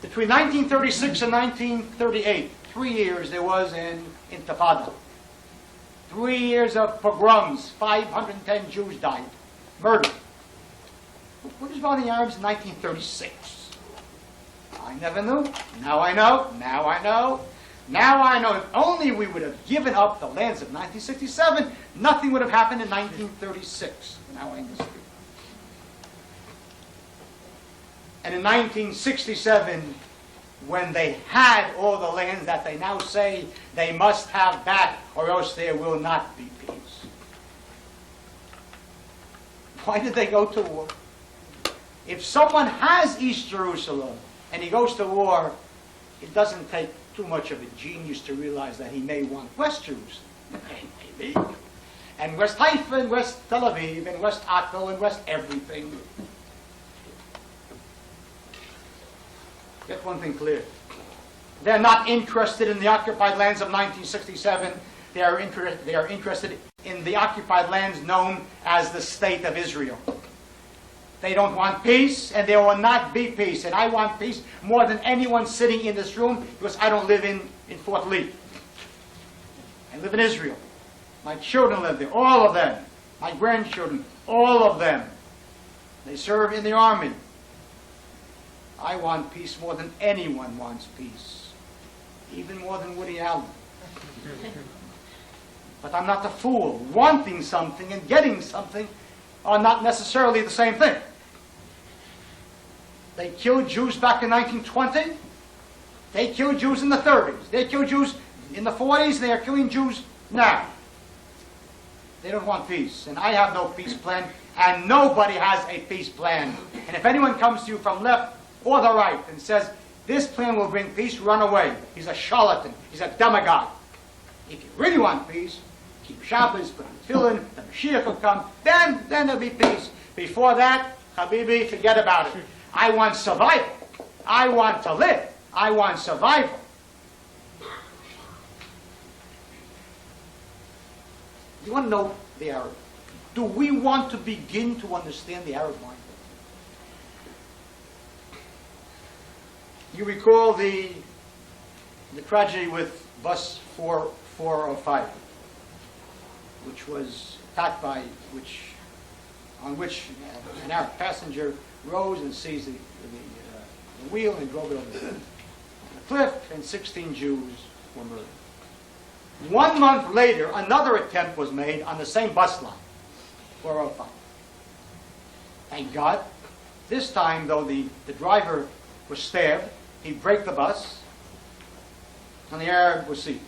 Between 1936 and 1938, 3 years there was an intifada. 3 years of pogroms. 510 Jews died. Murdered. What is about the Arabs in 1936? I never knew. Now I know. Now I know. Now I know. If only we would have given up the lands of 1967, nothing would have happened in 1936. Now I understand. And in 1967, when they had all the lands that they now say they must have back, or else there will not be peace. Why did they go to war? If someone has East Jerusalem and he goes to war, it doesn't take too much of a genius to realize that he may want West Jerusalem. Maybe. And West Haifa and West Tel Aviv and West Akko and West everything. Get one thing clear. They're not interested in the occupied lands of 1967. They are interested in the occupied lands known as the State of Israel. They don't want peace, and there will not be peace. And I want peace more than anyone sitting in this room, because I don't live in Fort Lee. I live in Israel. My children live there, all of them. My grandchildren, all of them. They serve in the army. I want peace more than anyone wants peace. Even more than Woody Allen. But I'm not the fool. Wanting something and getting something are not necessarily the same thing. They killed Jews back in 1920. They killed Jews in the 30s. They killed Jews in the 40s. They are killing Jews now. They don't want peace. And I have no peace plan. And nobody has a peace plan. And if anyone comes to you from left or the right and says, this plan will bring peace, run away. He's a charlatan. He's a demagogue. If you really want peace, keep Shabbos, put on tefillin, the Mashiach will come, then there'll be peace. Before that, Habibi, forget about it. I want survival. I want to live. I want survival. You want to know the Arab? Do we want to begin to understand the Arab mind? You recall the tragedy with bus 405, which was attacked on which an Arab passenger rose and seized the wheel and drove it over the cliff, and 16 Jews were murdered. 1 month later, another attempt was made on the same bus line, 405. Thank God. This time, though, the driver was stabbed. He'd break the bus, and the Arab was seized.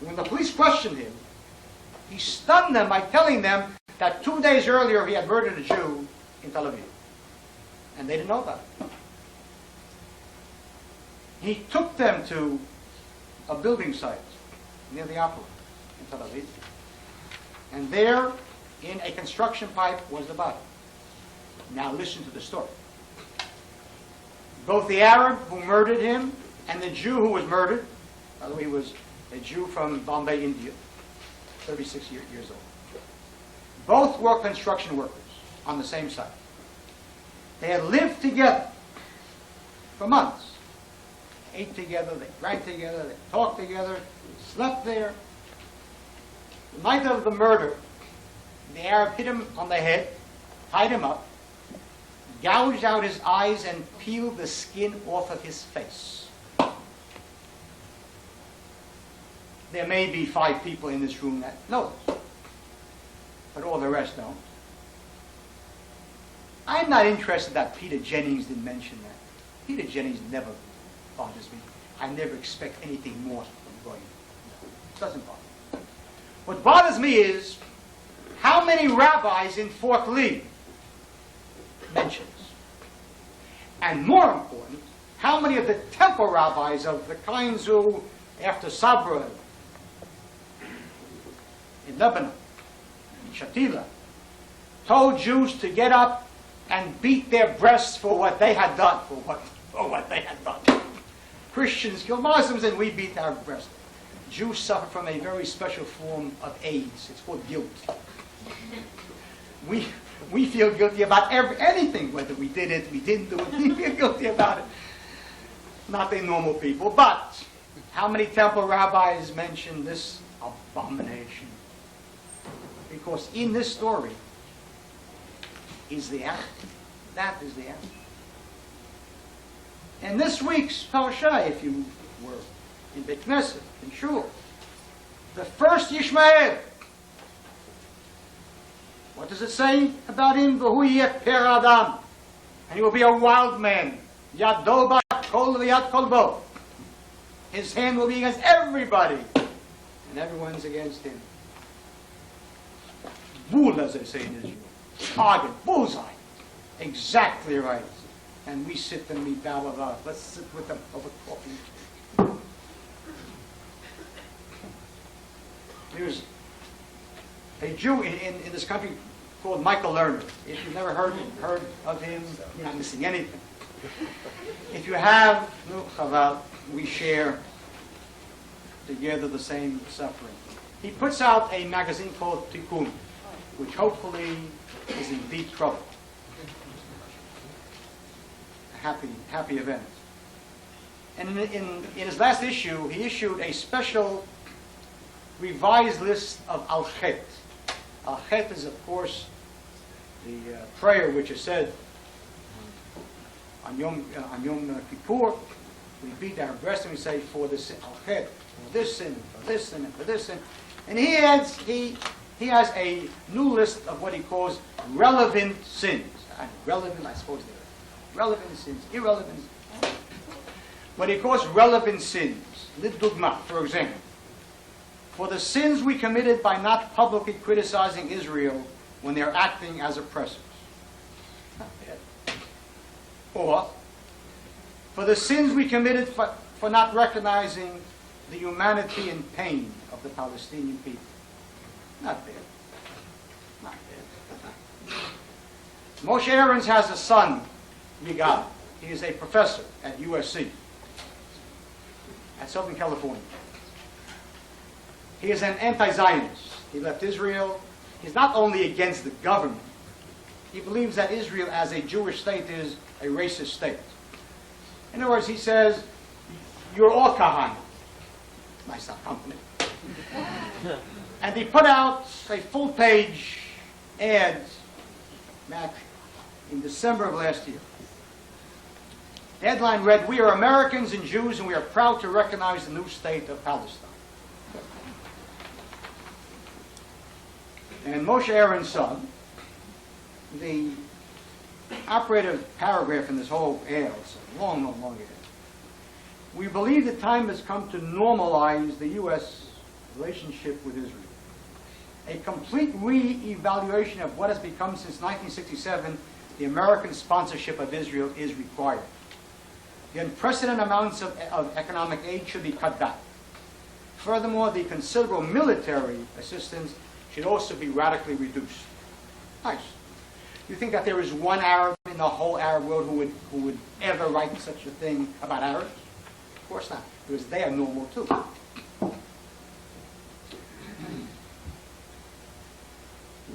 When the police questioned him, he stunned them by telling them that 2 days earlier he had murdered a Jew in Tel Aviv. And they didn't know about it. He took them to a building site near the opera in Tel Aviv. And there, in a construction pipe, was the body. Now listen to the story. Both the Arab who murdered him and the Jew who was murdered, by the way, he was a Jew from Bombay, India, 36 years old. Both were construction workers on the same site. They had lived together for months. They ate together, they drank together, they talked together, slept there. The night of the murder, the Arab hit him on the head, tied him up, gouged out his eyes, and peeled the skin off of his face. There may be 5 people in this room that know this, but all the rest don't. I'm not interested that Peter Jennings didn't mention that. Peter Jennings never bothers me. I never expect anything more from Goyim. It doesn't bother me. What bothers me is how many rabbis in Fort Lee mention this. And more important, how many of the temple rabbis of the kinds who, after Sabra, in Lebanon, in Shatila, told Jews to get up and beat their breasts for what they had done, for what they had done. Christians kill Muslims and we beat our breasts. Jews suffer from a very special form of AIDS. It's called guilt. We feel guilty about anything, whether we did it, we didn't do it, we feel guilty about it. Not the normal people, but how many temple rabbis mention this abomination? Because in this story is the act. That is the act. And this week's parasha, if you were in Beit Knesset, in Shul, the first Yishmael. What does it say about him? V'hu yeh per adam. And he will be a wild man. Yado bat kol v'yad kol bo. His hand will be against everybody. And everyone's against him. Bull, as they say in Israel. Target, bullseye. Exactly right. And we sit and we babble about. Let's sit with them over coffee. There's a Jew in this country called Michael Lerner. If you've never heard of him, you're not missing anything. If you have, no chaval, we share together the same suffering. He puts out a magazine called Tikkun, which hopefully is in deep trouble. A happy event. And in his last issue, he issued a special revised list of al-chet. Al-chet is, of course, the prayer which is said on Yom Kippur. We beat our breast and we say, for the sin, al-chet, for this sin, for this sin, and for this sin. And he has a new list of what he calls relevant sins. Relevant, I suppose they are. Relevant sins, irrelevant sins. What he calls relevant sins. Lidugma, for example. For the sins we committed by not publicly criticizing Israel when they're acting as oppressors. Not bad. Or, for the sins we committed for not recognizing the humanity and pain of the Palestinian people. Not bad. Not bad. Moshe Aarons has a son, Yigal. He is a professor at USC, at Southern California. He is an anti-Zionist. He left Israel. He's not only against the government. He believes that Israel as a Jewish state is a racist state. In other words, he says, you're all Kahane. Nice compliment. And he put out a full-page ad back in December of last year. The headline read, "We are Americans and Jews and we are proud to recognize the new state of Palestine." And Moshe Aaron's son, the operative paragraph in this whole ad. It's a long, long, long ad. We believe the time has come to normalize the U.S. relationship with Israel. A complete re-evaluation of what has become since 1967 the American sponsorship of Israel is required. The unprecedented amounts of economic aid should be cut back. Furthermore, the considerable military assistance should also be radically reduced. Nice. You think that there is one Arab in the whole Arab world who would ever write such a thing about Arabs? Of course not, because they are normal too.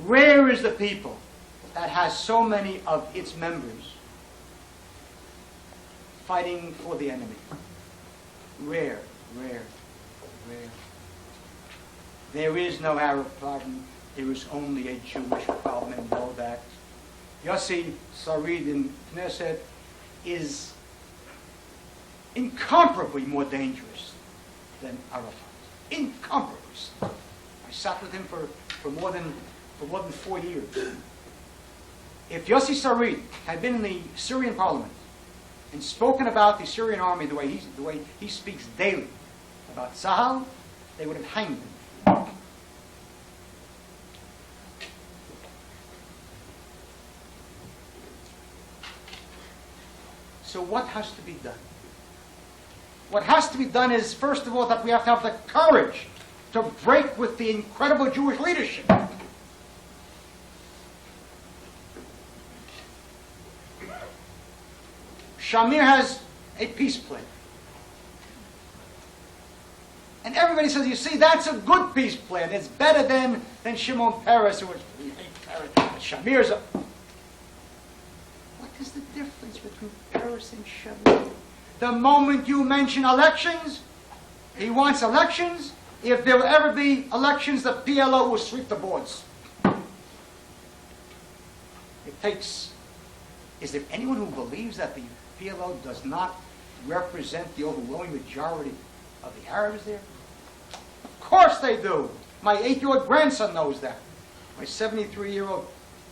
Rare is the people that has so many of its members fighting for the enemy. Rare, rare, rare. There is no Arab problem. There is only a Jewish problem, and know that. Yossi Sarid in Knesset is incomparably more dangerous than Arafat. Incomparably. I sat with him for more than 4 years. If Yossi Sarid had been in the Syrian parliament and spoken about the Syrian army the way he speaks daily about Tzahal, they would have hanged him. So what has to be done? What has to be done is, first of all, that we have to have the courage to break with the incredible Jewish leadership. Shamir has a peace plan. And everybody says, you see, that's a good peace plan. It's better than Shimon Peres, who was Shamir's. What is the difference between Peres and Shamir? The moment you mention elections, he wants elections. If there will ever be elections, the PLO will sweep the boards. It takes... Is there anyone who believes that the PLO does not represent the overwhelming majority of the Arabs there? Of course they do. My 8-year-old grandson knows that. My 73-year-old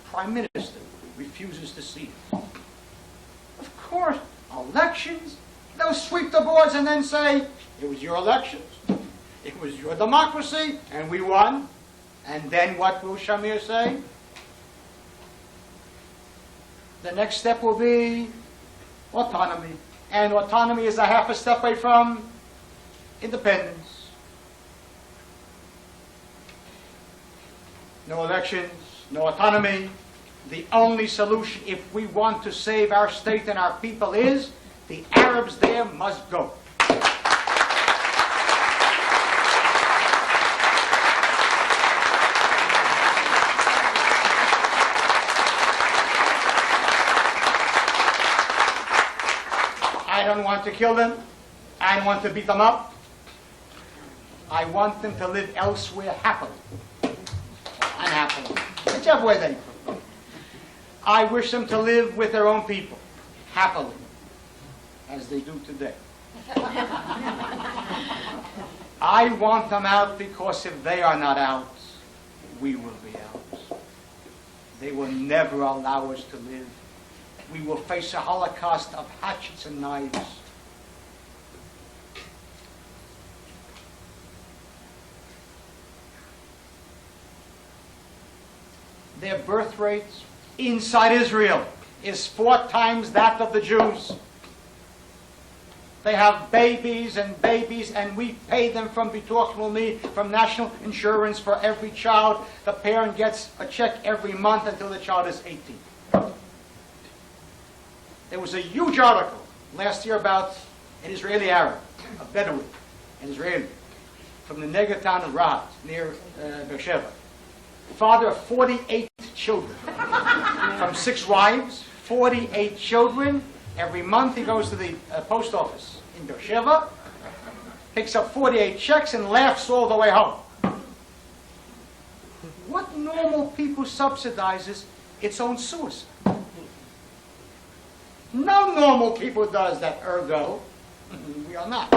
prime minister refuses to see it. Of course, elections, they'll sweep the boards and then say, it was your elections, it was your democracy, and we won. And then what will Shamir say? The next step will be autonomy. And autonomy is a half a step away from independence. No elections, no autonomy. The only solution, if we want to save our state and our people, is the Arabs there must go. I don't want to kill them. I don't want to beat them up. I want them to live elsewhere happily. Unhappily. Whichever way they prefer. I wish them to live with their own people. Happily. As they do today. I want them out because if they are not out, we will be out. They will never allow us to live. We will face a holocaust of hatchets and knives. Their birth rate inside Israel is 4 times that of the Jews. They have babies, and we pay them from Bituach Leumi, from national insurance for every child. The parent gets a check every month until the child is 18. There was a huge article last year about an Israeli Arab, a Bedouin, an Israeli, from the Negev town of Rahat, near Beersheba. Father of 48 children, from 6 wives, 48 children. Every month he goes to the post office in Beersheba, picks up 48 checks and laughs all the way home. What normal people subsidizes its own suicide? No normal people does that, ergo, we are not.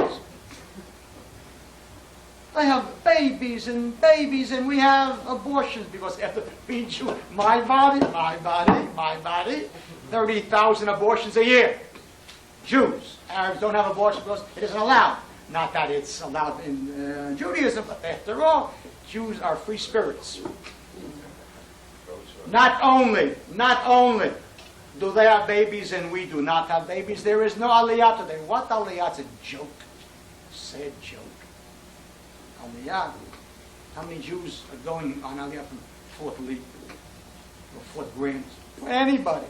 They have babies, and we have abortions because after being Jew, my body, my body, my body. 30,000 abortions a year. Jews. Arabs don't have abortion because it isn't allowed. Not that it's allowed in Judaism, but after all, Jews are free spirits. Not only do they have babies and we do not have babies, there is no aliyah today. What aliyah? It's a joke. Sad joke. Aliyah. How many Jews are going on aliyah from Fort Lee or Fort Grant? For anybody.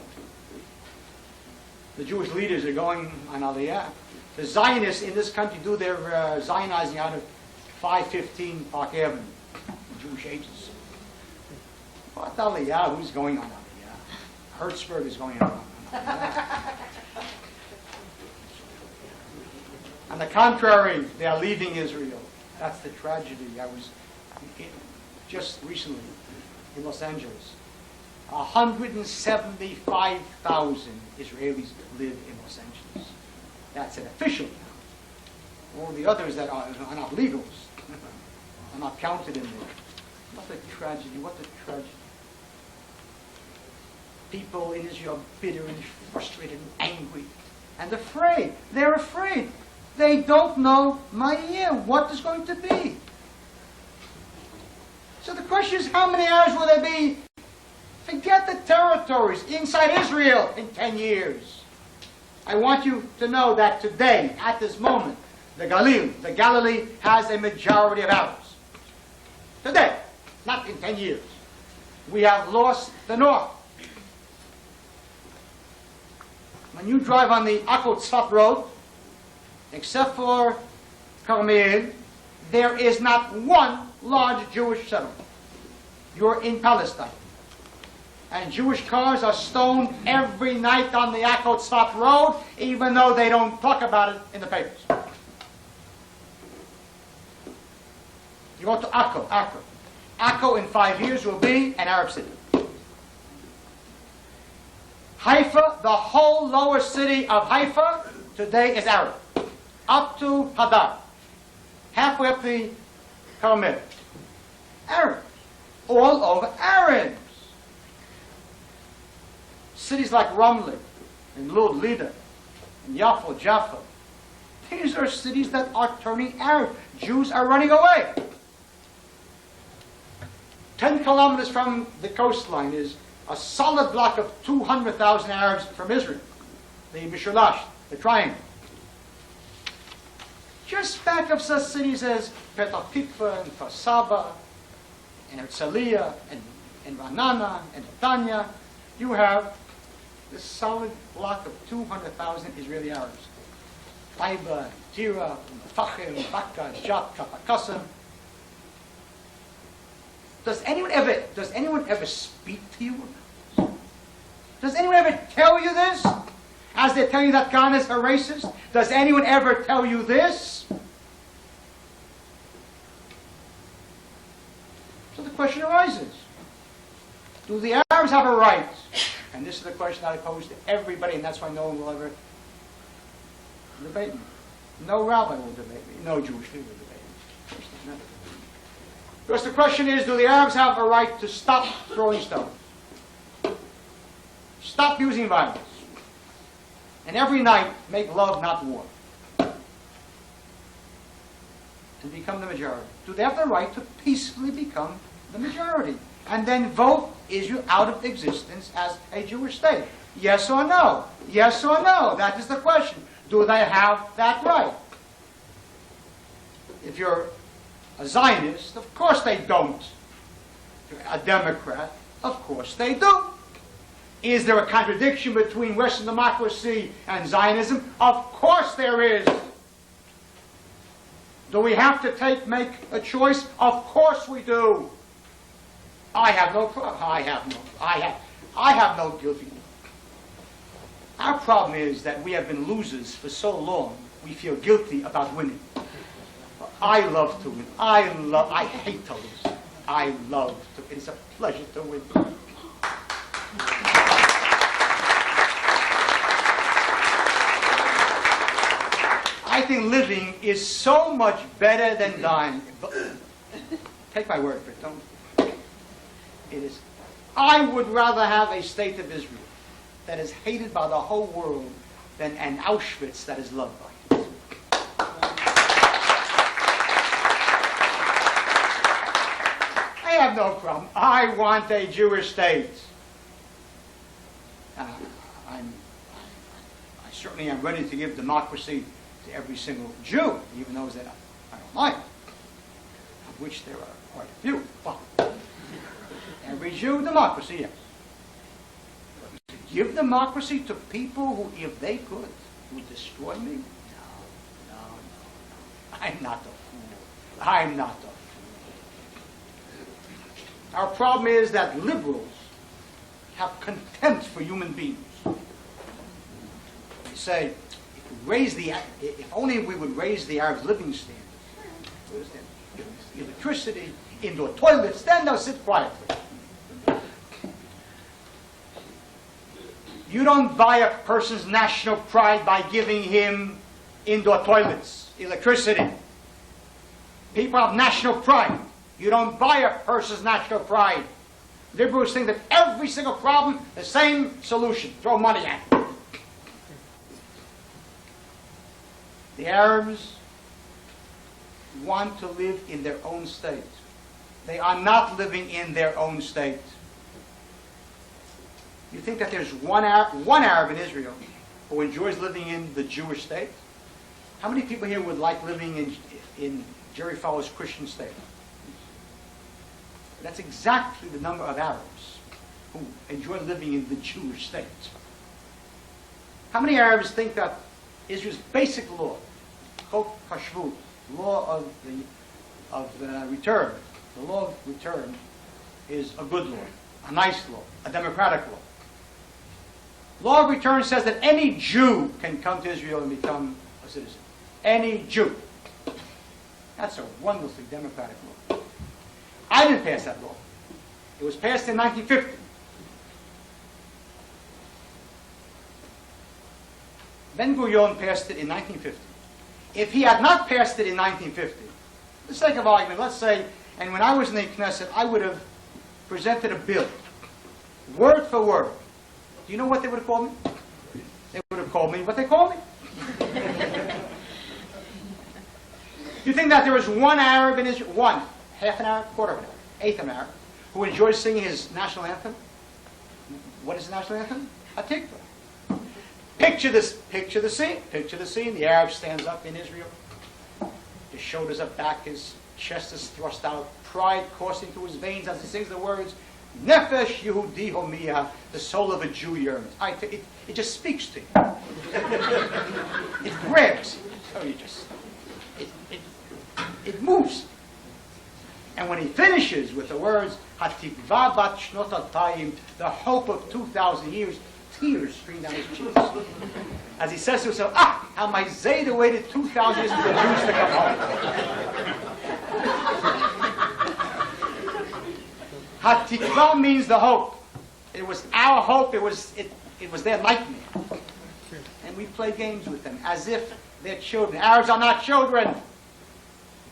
The Jewish leaders are going on aliyah. The Zionists in this country do their Zionizing out of 515 Park Avenue, the Jewish agency. What aliyah? Who's going on aliyah? Hertzberg is going on aliyah. On the contrary, they are leaving Israel. That's the tragedy. I was just recently in Los Angeles. 175,000 Israelis live in Los Angeles. That's an official count. All the others that are not legals are not counted in there. What a tragedy, what a tragedy. People in Israel are bitter and frustrated and angry and afraid. They're afraid. They don't know Meir, what is going to be. So the question is, how many Arabs will there be? Forget the territories inside Israel in 10 years. I want you to know that today, at this moment, the Galilee has a majority of Arabs. Today, not in 10 years. We have lost the north. When you drive on the Akko Tzfat road, except for Carmel, there is not one large Jewish settlement. You're in Palestine. And Jewish cars are stoned every night on the Akko Tzfat road, even though they don't talk about it in the papers. You go to Akko. Akko in 5 years will be an Arab city. Haifa, the whole lower city of Haifa, today is Arab. Up to Hadar. Halfway up the Carmel. Arabs. All over Arabs. Cities like Ramleh and Lud, Lida, and Yafo, Jaffa. These are cities that are turning Arab. Jews are running away. 10 kilometers from the coastline is a solid block of 200,000 Arabs from Israel. The Mishulash, the Triangle. Just back of such cities as Petah Tikva and Kfar Saba and Herzliya and Ra'anana and Netanya, you have this solid block of 200,000 Israeli Arabs. Taiba, Tira, Mefachim, Bakka, Jat, Kapakasam. Does anyone ever speak to you? Does anyone ever tell you this? As they tell you that Kahane are racist? Does anyone ever tell you this? So the question arises. Do the Arabs have a right? And this is the question that I pose to everybody, and that's why no one will ever debate me. No rabbi will debate me. No Jewish leader will debate me. Never. Because the question is, do the Arabs have a right to stop throwing stones? Stop using violence. And every night, make love, not war. And become the majority. Do they have the right to peacefully become the majority? And then vote Israel out of existence as a Jewish state? Yes or no? Yes or no? That is the question. Do they have that right? If you're a Zionist, of course they don't. If you're a Democrat, of course they do. Is there a contradiction between Western democracy and Zionism? Of course there is. Do we have to make a choice? Of course we do. I have no problem. I have no guilty. Our problem is that we have been losers for so long, we feel guilty about winning. I love to win. I hate to lose. I love to. It's a pleasure to win. I think living is so much better than dying. Take my word for it, don't. It is. I would rather have a state of Israel that is hated by the whole world than an Auschwitz that is loved by it. I have no problem. I want a Jewish state. I certainly am ready to give democracy to every single Jew, even those that I don't like, of which there are quite a few. But every Jew, democracy, yes. But to give democracy to people who, if they could, would destroy me? No. I'm not a fool. I'm not a fool. Our problem is that liberals have contempt for human beings. They say, if only we would raise the Arabs' living standards, electricity, indoor toilets, then they'll sit quietly. You don't buy a person's national pride by giving him indoor toilets, electricity. People have national pride. You don't buy a person's national pride. Liberals think that every single problem, the same solution. Throw money at it. The Arabs want to live in their own state. They are not living in their own state. You think that there's one Arab in Israel who enjoys living in the Jewish state? How many people here would like living in Jerry Fowler's Christian state? That's exactly the number of Arabs who enjoy living in the Jewish state. How many Arabs think that Israel's basic law, Chok Hashvut, law of return, the law of return is a good law, a nice law, a democratic law. Law of return says that any Jew can come to Israel and become a citizen. Any Jew. That's a wonderfully democratic law. I didn't pass that law. It was passed in 1950. Ben-Gurion passed it in 1950. If he had not passed it in 1950, for the sake of argument, let's say, and when I was in the Knesset, I would have presented a bill, word for word. Do you know what they would have called me? They would have called me what they called me. You think that there was one Arab in Israel, one, half an Arab, quarter of an Arab, eighth of an Arab, who enjoys singing his national anthem? What is the national anthem? A tikva. Picture the scene. Picture the scene. The Arab stands up in Israel. His shoulders are back. His chest is thrust out. Pride coursing through his veins as he sings the words, Nefesh Yehudi Homiyah, the soul of a Jew yearns. It just speaks to you. It grabs you. So it moves. And when he finishes with the words, Hatikva bat shnot altayim, the hope of 2,000 years, tears stream down his cheeks. As he says to himself, how my Zayda waited 2,000 years for the Jews to come home. Hatikva means the hope. It was our hope, it was their nightmare. And we play games with them as if they're children. Arabs are not children.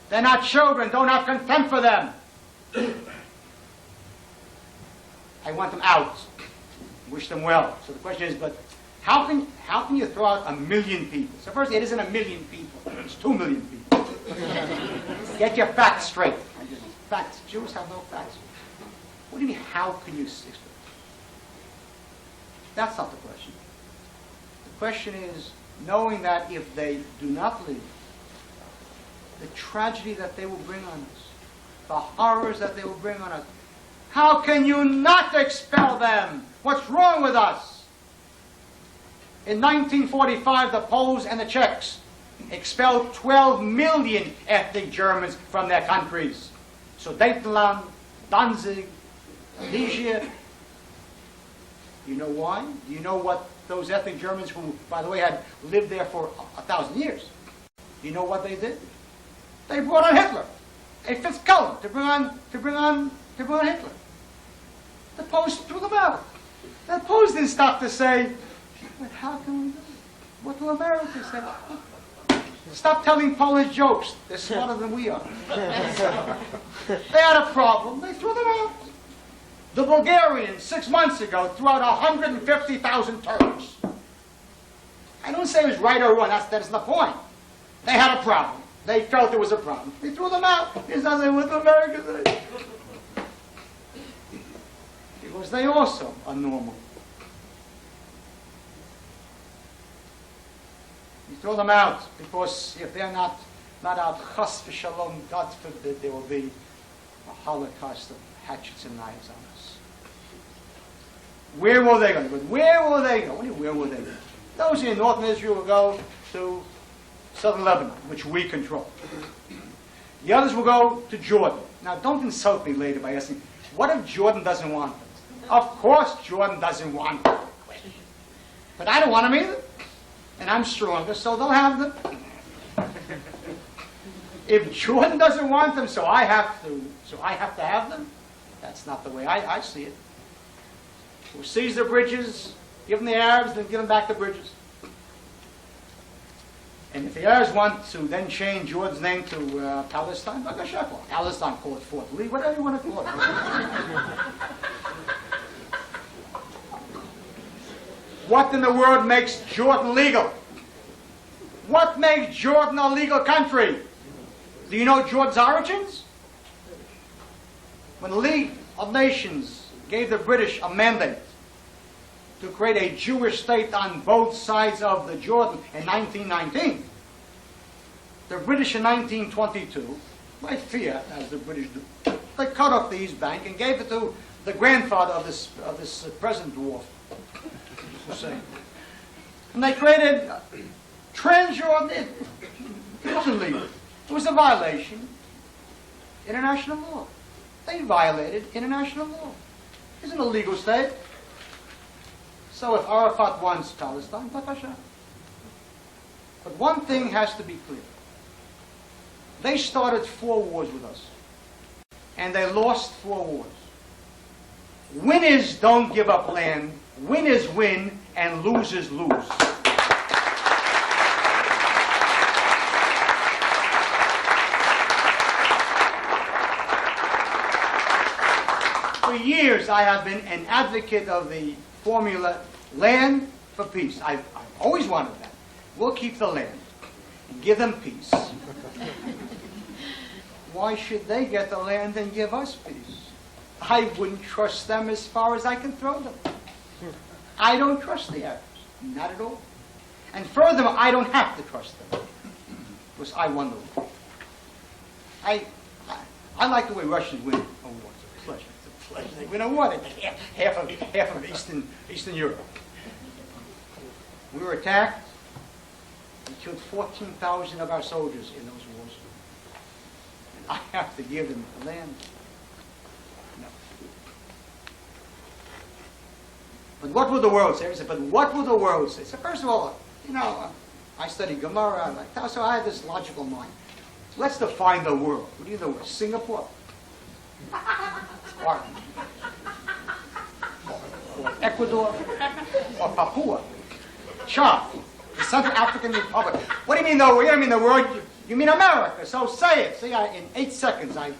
They're not children. Don't have contempt for them. I want them out. Wish them well. So the question is, but how can you throw out 1 million people? So first, it isn't 1 million people. It's 2 million people. Get your facts straight. Facts. Jews have no facts. What do you mean, how can you explain? That's not the question. The question is, knowing that if they do not leave, the tragedy that they will bring on us, the horrors that they will bring on us, how can you not expel them? What's wrong with us? In 1945, the Poles and the Czechs expelled 12 million ethnic Germans from their countries. Sudetenland, Danzig, Ligia. You know why? Do you know what those ethnic Germans, who, by the way, had lived there for 1,000 years, do you know what they did? They brought on Hitler. A fifth column to bring on Hitler. The Poles threw them out. The Poles didn't stop to say, but how can we do it? What will America say? Stop telling Polish jokes. They're smarter than we are. They had a problem. They threw them out. The Bulgarians, 6 months ago, threw out 150,000 Turks. I don't say it was right or wrong. That's the point. They had a problem. They felt there was a problem. They threw them out. There's nothing with America. Because they also are normal. You throw them out because if they're not out, chas v'shalom, God forbid, there will be a holocaust of hatchets and knives on us. Where will they go? Where will they go? What do you mean, where will they go? Those in northern Israel will go to southern Lebanon, which we control. The others will go to Jordan. Now, don't insult me later by asking, what if Jordan doesn't want them? Of course Jordan doesn't want them. But I don't want them either. And I'm stronger, so they'll have them. If Jordan doesn't want them, so I have to have them. That's not the way I see it. We'll seize the bridges, give them the Arabs, then give them back the bridges. And if the Arabs want to then change Jordan's name to Palestine, Palestine, call it Fort Lee, whatever you want to call it. What in the world makes Jordan legal? What makes Jordan a legal country? Do you know Jordan's origins? When the League of Nations gave the British a mandate to create a Jewish state on both sides of the Jordan in 1919, the British in 1922, by fear, as the British do, they cut off the East Bank and gave it to the grandfather of this present dwarf, Hussein. And they created Transjordan. It wasn't legal. It was a violation of international law. They violated international law. It's an illegal state. So if Arafat wants Palestine, Bakasha. But one thing has to be clear. They started 4 wars with us. And they lost 4 wars. Winners don't give up land. Winners win and losers lose. For years, I have been an advocate of the formula land for peace. I've always wanted that. We'll keep the land and give them peace. Why should they get the land and give us peace? I wouldn't trust them as far as I can throw them. I don't trust the Arabs. Not at all. And furthermore, I don't have to trust them. Because I won the war. I like the way Russians win a war. It's a pleasure. It's a pleasure. They win a war. They take half of Eastern Europe. We were attacked. We killed 14,000 of our soldiers in those wars. And I have to give them the land. No. But what will the world say? But what will the world say? So first of all, I study Gemara, so I have this logical mind. So let's define the world. What do you know? Singapore? Or Ecuador? Or Papua? Chad? The Central African Republic? What do you mean the world? You don't mean the world, you mean America. So say it. See, in 8 seconds, I've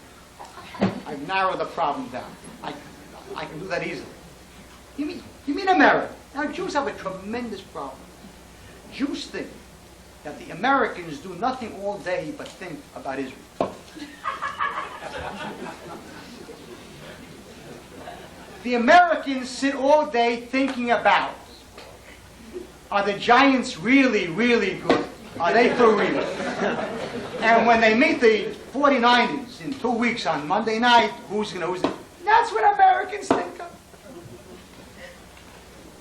narrowed the problem down. I can do that easily. You mean America? Now, Jews have a tremendous problem. Jews think that the Americans do nothing all day but think about Israel. The Americans sit all day thinking about, are the Giants really, really good? Are they for real? And when they meet the 49ers in 2 weeks on Monday night, who's going to? That's what Americans think of.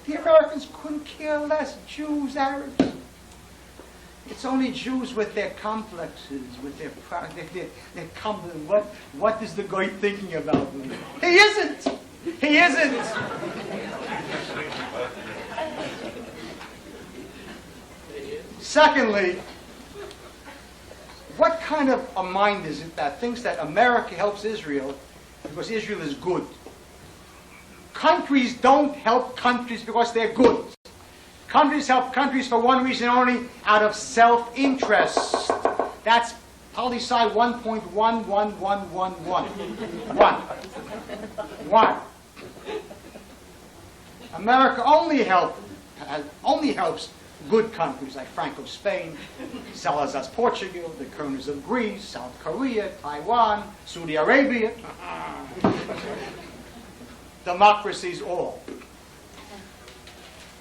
The Americans couldn't care less. Jews, Arabs. It's only Jews with their complexes, with their complexes. What is the guy thinking about me? He isn't. He isn't. Secondly, what kind of a mind is it that thinks that America helps Israel because Israel is good? Countries don't help countries because they're good. Countries help countries for one reason only, out of self-interest. That's poli-sci 1.11111. One. America only helps good countries like Franco's Spain, Salazar's Portugal, the colonies of Greece, South Korea, Taiwan, Saudi Arabia, democracies all.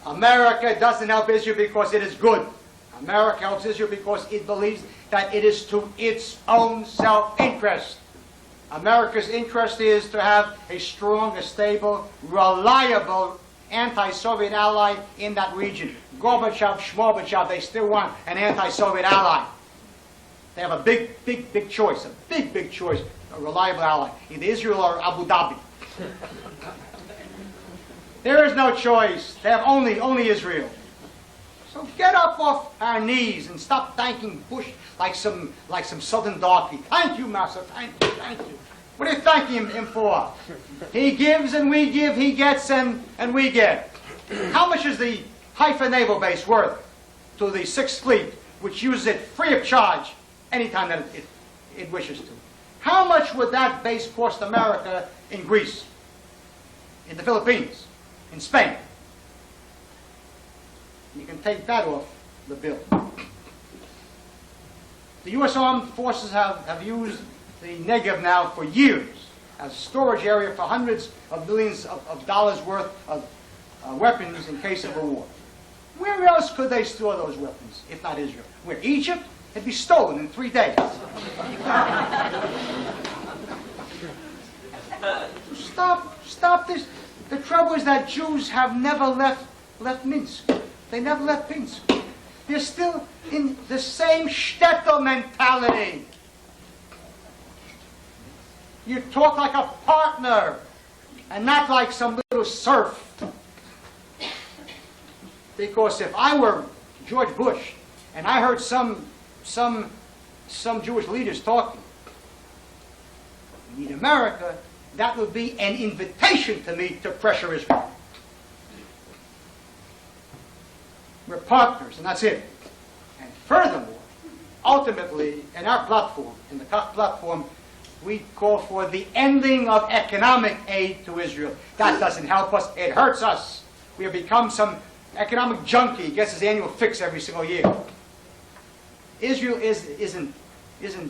America doesn't help Israel because it is good. America helps Israel because it believes that it is to its own self-interest. America's interest is to have a strong, a stable, reliable anti-Soviet ally in that region. Gorbachev, Schmorbachev, they still want an anti-Soviet ally. They have a big choice, a big choice, a reliable ally, either Israel or Abu Dhabi. There is no choice. They have only Israel. So get up off our knees and stop thanking Bush like some southern darky. Thank you, Master. Thank you. What are you thanking him for? He gives and we give. He gets and we get. How much is the Haifa Naval Base worth to the 6th Fleet, which uses it free of charge anytime that it wishes to? How much would that base cost America in Greece, in the Philippines, in Spain? You can take that off the bill. The U.S. Armed Forces have used the Negev now for years as a storage area for hundreds of millions of dollars worth of weapons in case of a war. Where else could they store those weapons, if not Israel? Where? Egypt? It'd be stolen in 3 days. Stop this. The trouble is that Jews have never left Minsk. They never left Minsk. They're still in the same shtetl mentality. You talk like a partner and not like some little serf. Because if I were George Bush and I heard some Jewish leaders talking, we need America, that would be an invitation to me to pressure Israel. We're partners, and that's it. And furthermore, ultimately, in our platform, in the Kahane platform, we call for the ending of economic aid to Israel. That doesn't help us. It hurts us. We have become some economic junkie. He gets his annual fix every single year. Israel isn't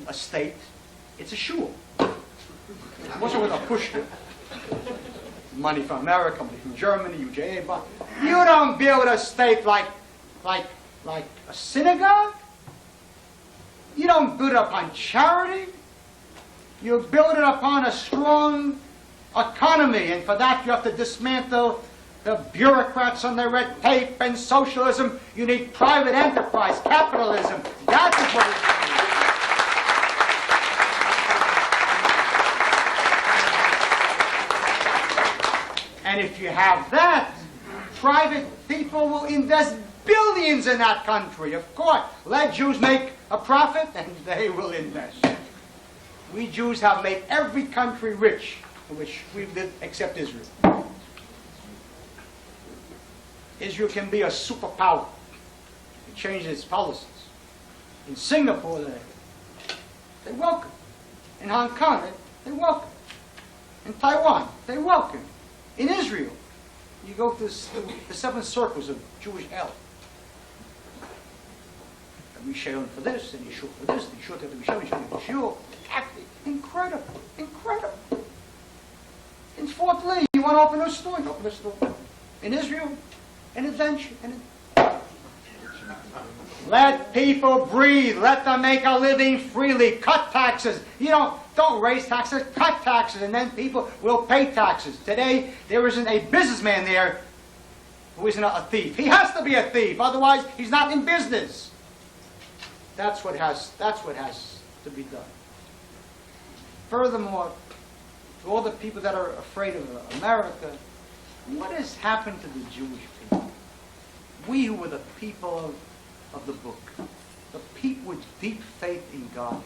a state. It's a shul. What's it with a push? Money from America, money from Germany, UJA. But you don't build a state like a synagogue. You don't build it upon charity. You build it upon a strong economy, and for that you have to dismantle the bureaucrats on their red tape and socialism. You need private enterprise, capitalism. That is what it is. And if you have that, private people will invest billions in that country. Of course, let Jews make a profit, and they will invest. We Jews have made every country rich in which we've lived except Israel. Israel can be a superpower. It changes its policies. In Singapore, they welcome. In Hong Kong, they welcome. In Taiwan, they welcome. In Israel, you go to the 7 circles of Jewish hell. And Yishayim for this, and Yeshua for this, and Yeshua to Yeshua. Incredible. In Fort Lee, you want to open a store, you open a store. In Israel, an adventure. Let people breathe. Let them make a living freely. Cut taxes. Don't raise taxes. Cut taxes, and then people will pay taxes. Today, there isn't a businessman there who isn't a thief. He has to be a thief, otherwise he's not in business. That's what has to be done. Furthermore, to all the people that are afraid of America, what has happened to the Jewish people? We who were the people of the book, the people with deep faith in God.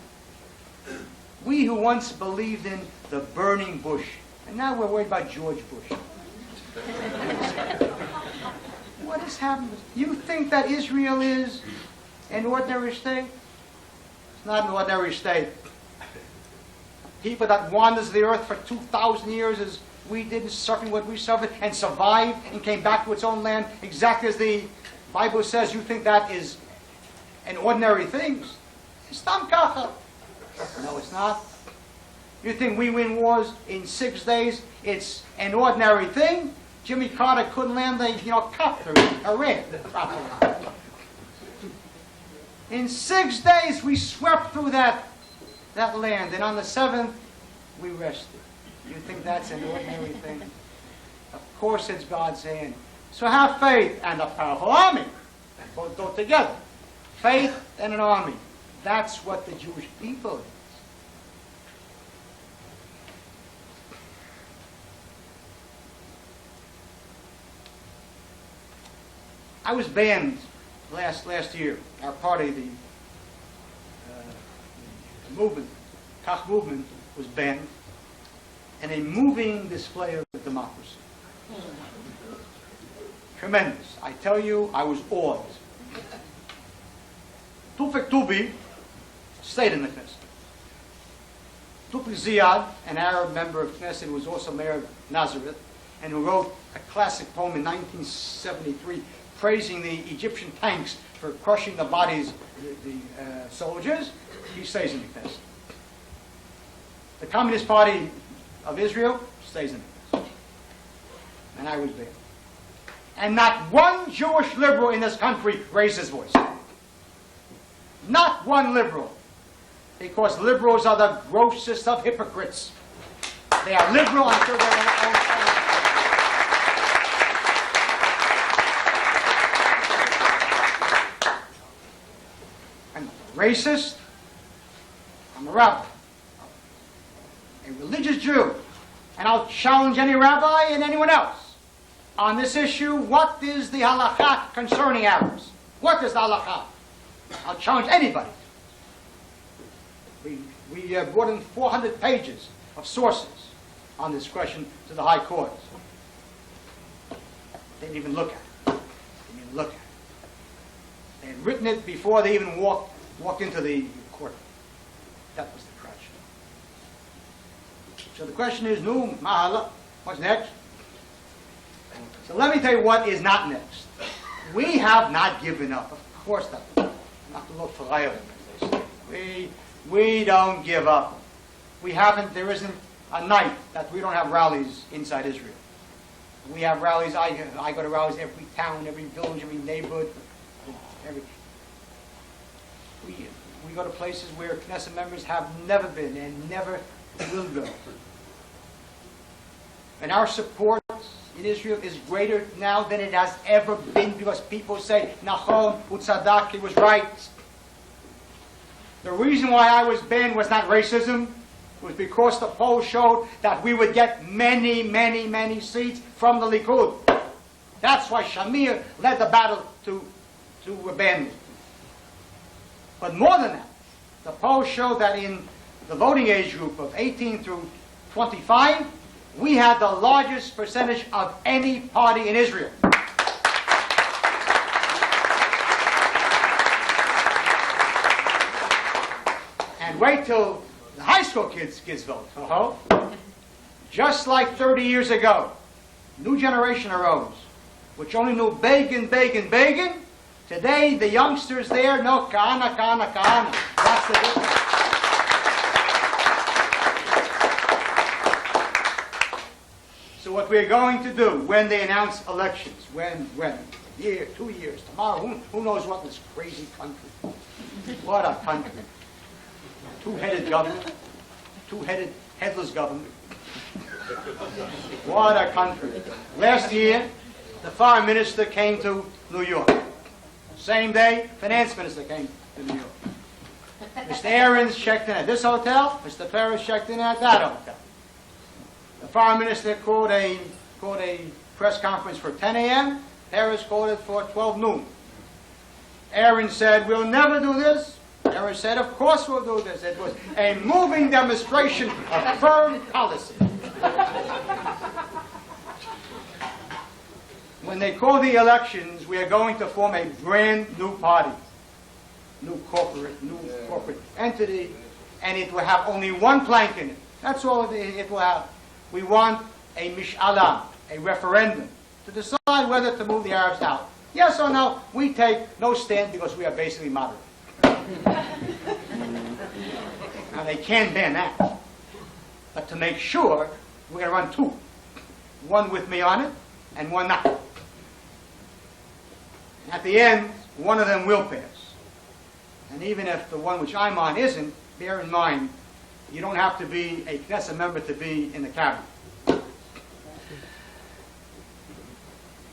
We who once believed in the burning bush, and now we're worried about George Bush. What has happened? You think that Israel is an ordinary state? It's not an ordinary state. People that wanders the earth for 2,000 years we did suffering what we suffered and survived and came back to its own land exactly as the Bible says? You think that is an ordinary thing? It's not kacha. No, it's not. You think we win wars in 6 days? It's an ordinary thing. Jimmy Carter couldn't land a copter in Iran properly. In 6 days, we swept through that land, and on the 7th, we rested. You think that's an ordinary thing? Of course it's God's hand. So have faith and a powerful army. Both go together. Faith and an army. That's what the Jewish people is. I was banned last year. Our party, the movement, Kach movement, was banned, and a moving display of democracy. Tremendous. I tell you, I was awed. Tufik Tubi stayed in the Knesset. Tufik Ziad, an Arab member of Knesset who was also mayor of Nazareth, and who wrote a classic poem in 1973 praising the Egyptian tanks for crushing the bodies of the soldiers, he stays in the Knesset. The Communist Party of Israel stays in the Knesset. And I was there. And not one Jewish liberal in this country raised his voice. Not one liberal. Because liberals are the grossest of hypocrites. They are liberal until their own side. I'm racist. I'm a rabbi. A religious Jew. And I'll challenge any rabbi and anyone else on this issue. What is the halakha concerning Arabs? What is the halakha? I'll challenge anybody. We brought in 400 pages of sources on this question to the High Court. They didn't even look at it. They didn't even look at it. They had written it before they even walked into the court. That was the tragedy. So the question is, nu, mahala, what's next? So let me tell you what is not next. We have not given up. Of course not. Not to look for as they say. We don't give up. We haven't, there isn't a night that we don't have rallies inside Israel. We have rallies, I go to rallies every town, every village, every neighborhood. We go to places where Knesset members have never been and never will go. And our support in Israel is greater now than it has ever been because people say, Nachon, Utzadak, he was right. The reason why I was banned was not racism. It was because the polls showed that we would get many, many, many seats from the Likud. That's why Shamir led the battle to ban me. But more than that, the polls showed that in the voting age group of 18 through 25, we had the largest percentage of any party in Israel. And wait till the high school kids vote. Just like 30 years ago, new generation arose, which only knew Begin, Begin, Begin. Today, the youngsters there know Kahane, Kahane, Kahane. That's the difference. So what we're going to do when they announce elections, when, year, 2 years, tomorrow, who knows what in this crazy country. What a country. Two-headed government, two-headed, headless government. What a country. Last year, the foreign minister came to New York. Same day, finance minister came to New York. Mr. Aarons checked in at this hotel, Mr. Peres checked in at that hotel. The foreign minister called a press conference for 10 a.m., Peres called it for 12 noon. Aarons said, we'll never do this. Meir said, of course we'll do this. It was a moving demonstration of firm policy. When they call the elections, we are going to form a brand new party, new corporate entity, and it will have only one plank in it. That's all it will have. We want a mish'alam, a referendum, to decide whether to move the Arabs out. Yes or no, we take no stand because we are basically moderate. Now they can ban that. But to make sure, we're going to run two. One with me on it, and one not. And at the end, one of them will pass. And even if the one which I'm on isn't, bear in mind, you don't have to be a Knesset member to be in the cabinet.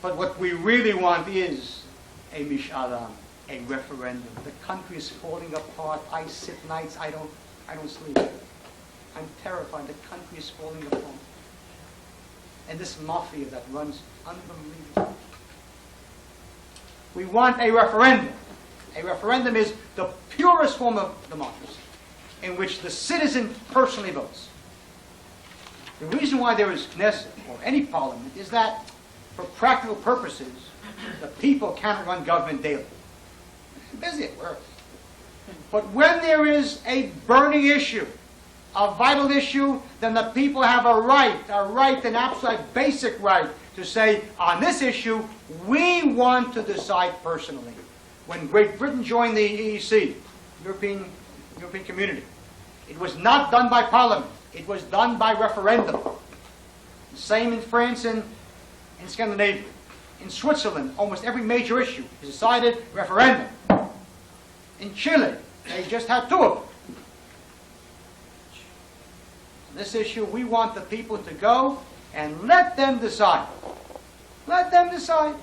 But what we really want is a mish'alam, a referendum. The country is falling apart. I sit nights, I don't sleep. I'm terrified. The country is falling apart. And this mafia that runs unbelievable. We want a referendum. A referendum is the purest form of democracy, in which the citizen personally votes. The reason why there is Knesset, or any parliament, is that for practical purposes, the people cannot run government daily. They're busy at work. But when there is a burning issue, a vital issue, then the people have a right, an absolute basic right, to say, on this issue, we want to decide personally. When Great Britain joined the EEC, European Community, it was not done by Parliament. It was done by referendum. The same in France and in Scandinavia. In Switzerland, almost every major issue is decided referendum. In Chile, they just had two of them. This issue, we want the people to go and let them decide. Let them decide.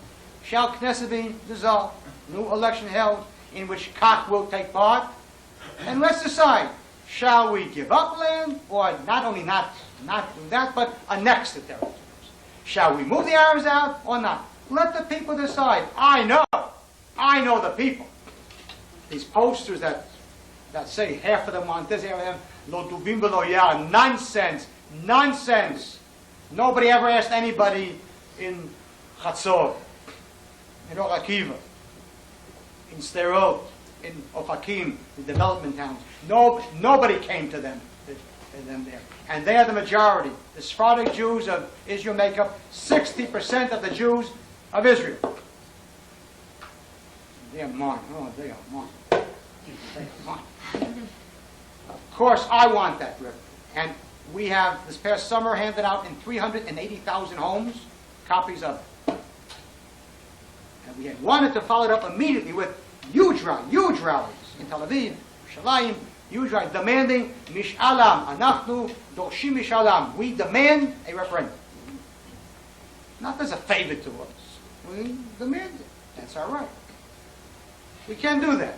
Shall Knesset be dissolved? New election held in which Kach will take part? And let's decide. Shall we give up land, or not only not do that, but annex the territories? Shall we move the Arabs out or not? Let the people decide. I know the people. These posters that say half of them want this, half of them, lo dubim v'lo yar, nonsense. Nobody ever asked anybody in Chatzor, in Or Akiva, in Sderot, in Ofakim, the development towns. Nobody came to them there. And they are the majority. The Sephardic Jews of Israel make up 60% of the Jews of Israel. They are mine. Oh, they are mine. They are mine. Of course, I want that river. And we have, this past summer, handed out in 380,000 homes copies of it. And we had wanted to follow it up immediately with huge rallies in Tel Aviv, Yerushalayim, huge rallies demanding mish'alam. Anachnu dorshim mish'alam. We demand a referendum. Not as a favor to us. We demand it. That's our right. We can't do that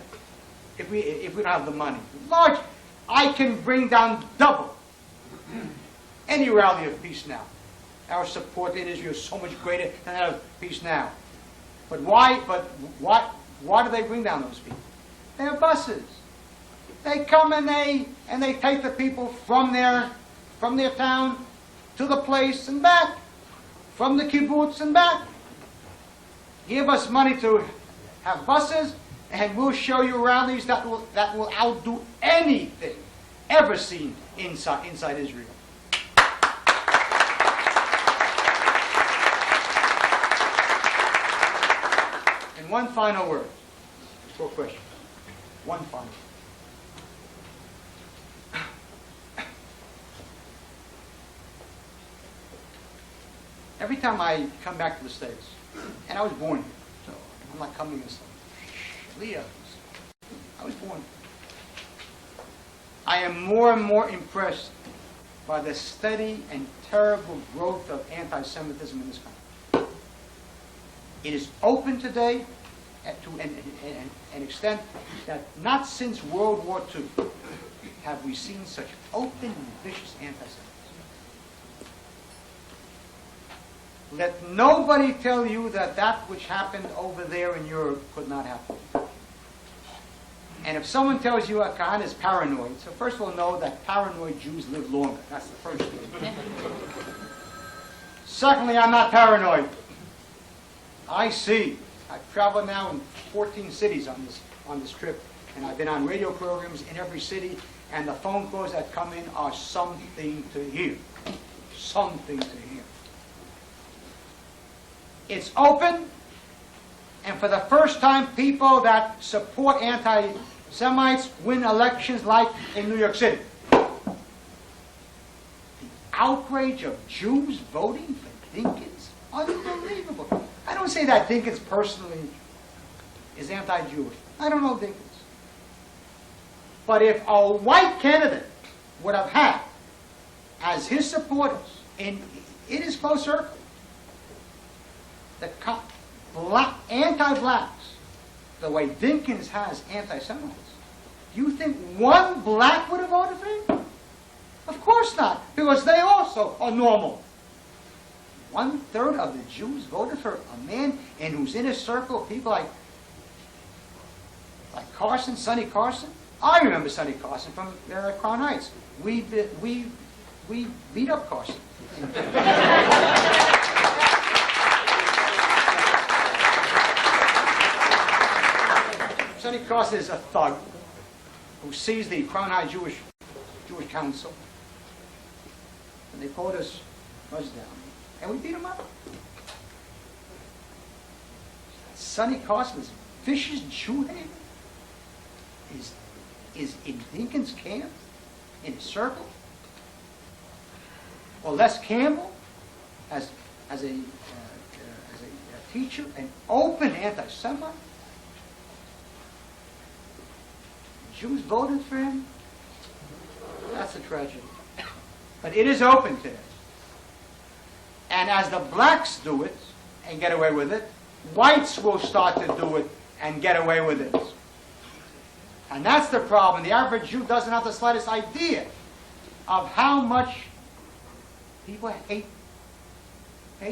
if we don't have the money. Large, I can bring down double any rally of peace now. Our support in Israel is so much greater than that of peace now. But why do they bring down those people? They have buses. They come and they take the people from their town to the place and back, from the kibbutz and back. Give us money to have buses, and we'll show you rallies that will outdo anything ever seen inside Israel. And one final word before questions. One final word. Every time I come back to the States, and I was born here, so I'm not coming as Leah. I was born here. I am more and more impressed by the steady and terrible growth of anti-Semitism in this country. It is open today to an extent that not since World War II have we seen such open and vicious anti-Semitism. Let nobody tell you that which happened over there in Europe could not happen. And if someone tells you a Kahane is paranoid, so first of all know that paranoid Jews live longer. That's the first thing. Secondly, I'm not paranoid. I see. I've traveled now in 14 cities on this trip, and I've been on radio programs in every city, and the phone calls that come in are something to hear. Something to hear. It's open, and for the first time, people that support anti-Semites win elections like in New York City. The outrage of Jews voting for Dinkins? Unbelievable. I don't say that Dinkins personally is anti-Jewish. I don't know Dinkins. But if a white candidate would have had as his supporters in his close circle the anti-blacks, the way Dinkins has anti-Semites, do you think one black would have voted for him? Of course not, because they also are normal. 1/3 of the Jews voted for a man in whose inner circle people like Carson, Sonny Carson. I remember Sonny Carson from Crown Heights. We beat up Carson. Sonny Carson is a thug who sees the Crown Heights Jewish Council, and they pulled us down, and we beat him up. Sonny Carson's vicious Jew hater is in Dinkins' camp, in his circle, or Les Campbell as a teacher, an open anti-Semite. Jews voted for him. That's a tragedy. But it is open today. And as the blacks do it and get away with it, whites will start to do it and get away with it. And that's the problem. The average Jew doesn't have the slightest idea of how much people hate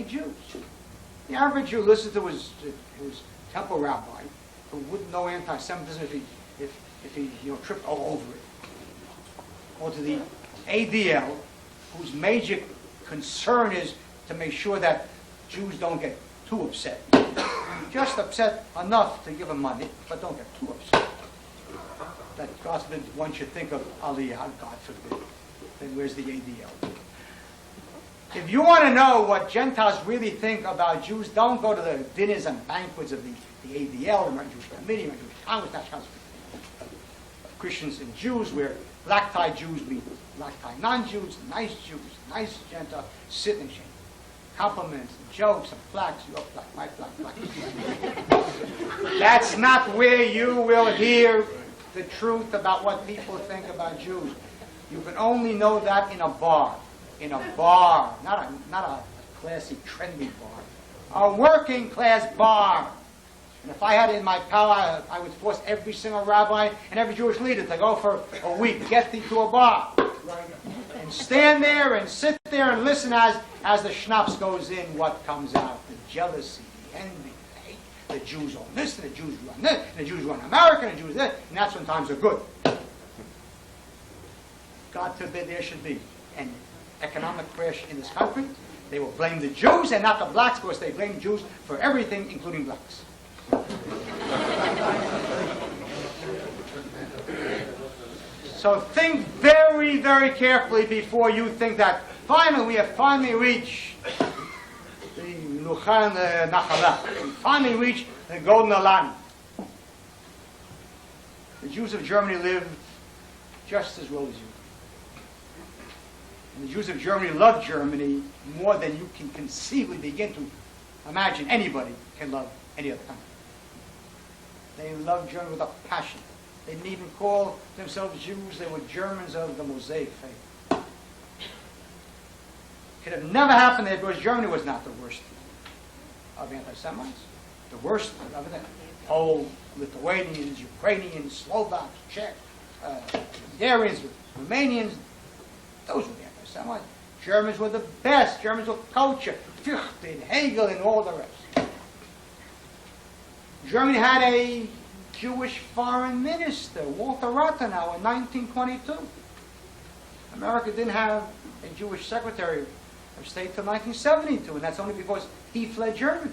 Jews. The average Jew listens to his temple rabbi, who wouldn't know anti-Semitism if he tripped all over it, or to the ADL, whose major concern is to make sure that Jews don't get too upset. Just upset enough to give them money, but don't get too upset. That, God forbid, one should think of Aliyah, God forbid. Then where's the ADL? If you want to know what Gentiles really think about Jews, don't go to the dinners and banquets of the ADL, the American Jewish Committee, the American Jewish Congress, National Council of Christians and Jews, where black-tie Jews meet black-tie non-Jews, nice Gentiles, sit and shake. Compliments, and jokes, and flags, you're black, my black. That's not where you will hear the truth about what people think about Jews. You can only know that in a bar. In a bar, not a classy, trendy bar. A working class bar. And if I had it in my power, I would force every single rabbi and every Jewish leader to go for a week, get thee to a bar. And stand there and sit there and listen as the schnapps goes in, what comes out. The jealousy, the envy, the hate. The Jews own this, the Jews run this, the Jews run America, the Jews this. And that's when times are good. God forbid there should be an economic crash in this country. They will blame the Jews and not the blacks, because they blame Jews for everything, including blacks. So think very, very carefully before you think that we have finally reached the Nuchan Nachalah. We finally reached the Golden Land. The Jews of Germany lived just as well as you. And the Jews of Germany loved Germany more than you can conceivably begin to imagine anybody can love any other country. They loved Germany with a passion. They didn't even call themselves Jews. They were Germans of the Mosaic faith. It could have never happened there, because Germany was not the worst of anti-Semites. The worst of it, Poles, Lithuanians, Ukrainians, Slovaks, Czechs, Hungarians, Romanians, those were the anti-Semites. Germans were the best. Germans were culture, Fichte and Hegel and all the rest. Germany had a Jewish foreign minister, Walter Rathenau, in 1922. America didn't have a Jewish secretary of state till 1972, and that's only because he fled Germany.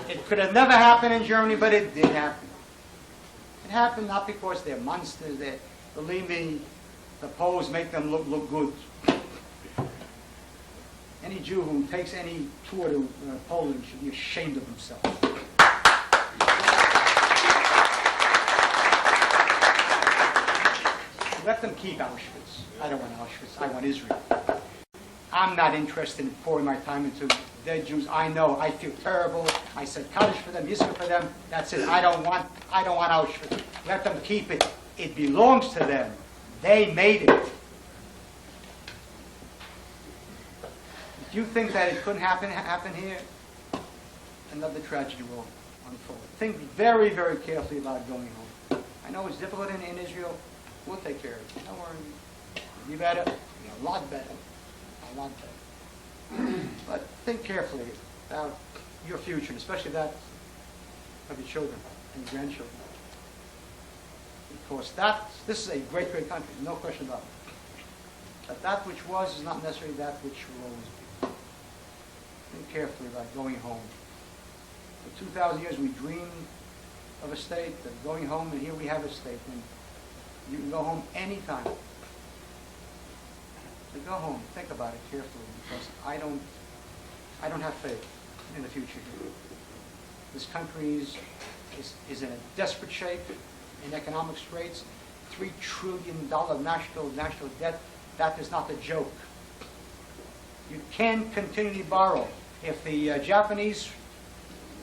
It could have never happened in Germany, but it did happen. It happened not because they're monsters. Believe me, the Poles make them look good. Any Jew who takes any tour to Poland should be ashamed of himself. Let them keep Auschwitz. I don't want Auschwitz. I want Israel. I'm not interested in pouring my time into dead Jews. I know. I feel terrible. I said Kaddish for them, Yisra for them. That's it. I don't want Auschwitz. Let them keep it. It belongs to them. They made it. Do you think that it couldn't happen here? Another tragedy will unfold. Think very, very carefully about going home. I know it's difficult in Israel. We'll take care of it. Don't worry. It'll be better. It'll be a lot better. A lot better. But think carefully about your future, especially that of your children and your grandchildren. Because this is a great, great country, no question about it. But that which was is not necessarily that which will always be. Think carefully about going home. For 2,000 years we dreamed of a state, of going home, and here we have a state. And you can go home anytime. So go home, think about it carefully, because I don't have faith in the future here. This country is in a desperate shape, in economic straits. $3 trillion national debt. That is not a joke. You can't continually borrow. If the Japanese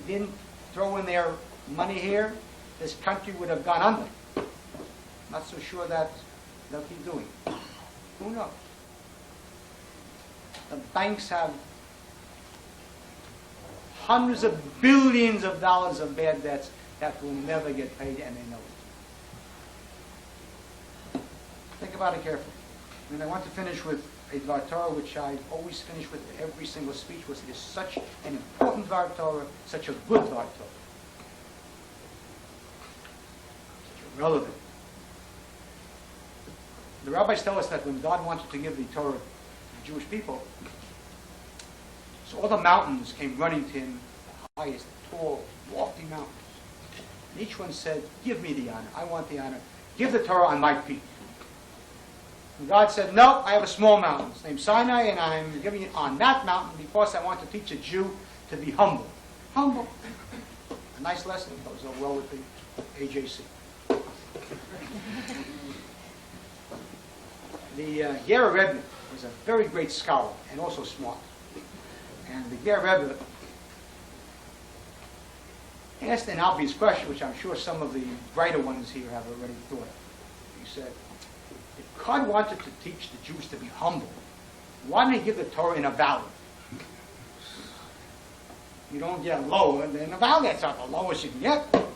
didn't throw in their money here, this country would have gone under. Not so sure that they'll keep doing it. Who knows? The banks have hundreds of billions of dollars of bad debts that will never get paid, and they know it. Think about it carefully. And I want to finish with a Dvar Torah, which I always finish with every single speech, because it is such an important Dvar Torah, such a good Dvar Torah, such a relevant. The rabbis tell us that when God wanted to give the Torah to the Jewish people, so all the mountains came running to him, the highest, tall, lofty mountains. And each one said, give me the honor. I want the honor. Give the Torah on my peak. And God said, no, I have a small mountain. It's named Sinai, and I'm giving it on that mountain because I want to teach a Jew to be humble. Humble. A nice lesson. It goes over well with the AJC. The Ger Rebbe was a very great scholar and also smart. And the Ger Rebbe asked an obvious question, which I'm sure some of the brighter ones here have already thought of. He said, if God wanted to teach the Jews to be humble, why didn't he give the Torah in a valley? You don't get lower than a valley. That's not the lowest you can get. A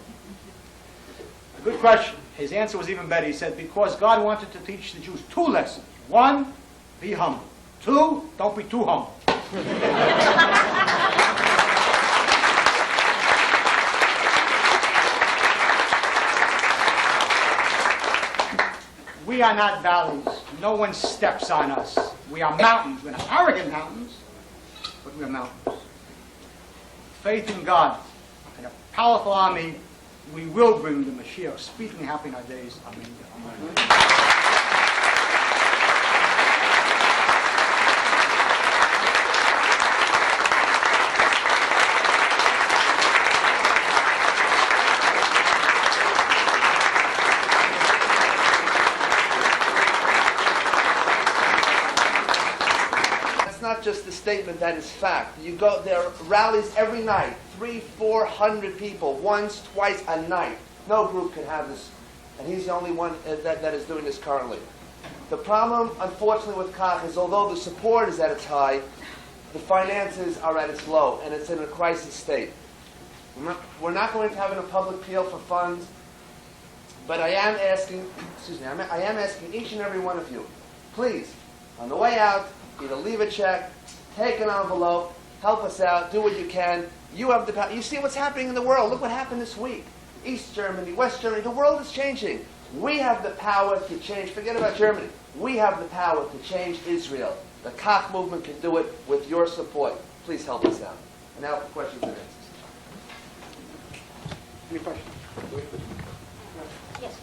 good question. His answer was even better. He said, because God wanted to teach the Jews 2 lessons. 1, be humble. 2, don't be too humble. We are not valleys. No one steps on us. We are mountains. We're not arrogant mountains, but we are mountains. Faith in God and a powerful army, we will bring the Mashiach speeding and happy in our days. Amen. Not just a statement, that is fact. You go, there are rallies every night, 300-400 people, once, twice a night. No group can have this, and he's the only one that is doing this currently. The problem, unfortunately, with Kahane is although the support is at its high, the finances are at its low, and it's in a crisis state. We're not going to have a public appeal for funds, but I am asking each and every one of you, please, on the way out, either leave a check, take an envelope, help us out, do what you can. You have the power. You see what's happening in the world. Look what happened this week. East Germany, West Germany, the world is changing. We have the power to change. Forget about Germany. We have the power to change Israel. The Kach movement can do it with your support. Please help us out. And now for questions and answers. Any questions? Yes.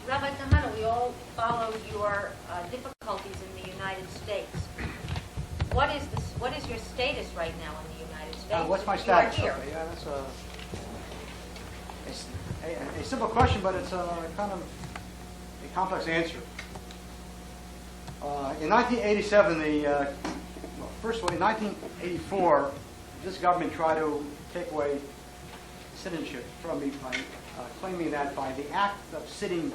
Rabbi Kahane, we all follow your difficulties in the United States. What is the What is your status right now in the United States? What's my You are status? here. Okay, yeah, that's a simple question, but it's a kind of a complex answer. In 1987, first of all, in 1984, this government tried to take away citizenship from me by claiming that by the act of sitting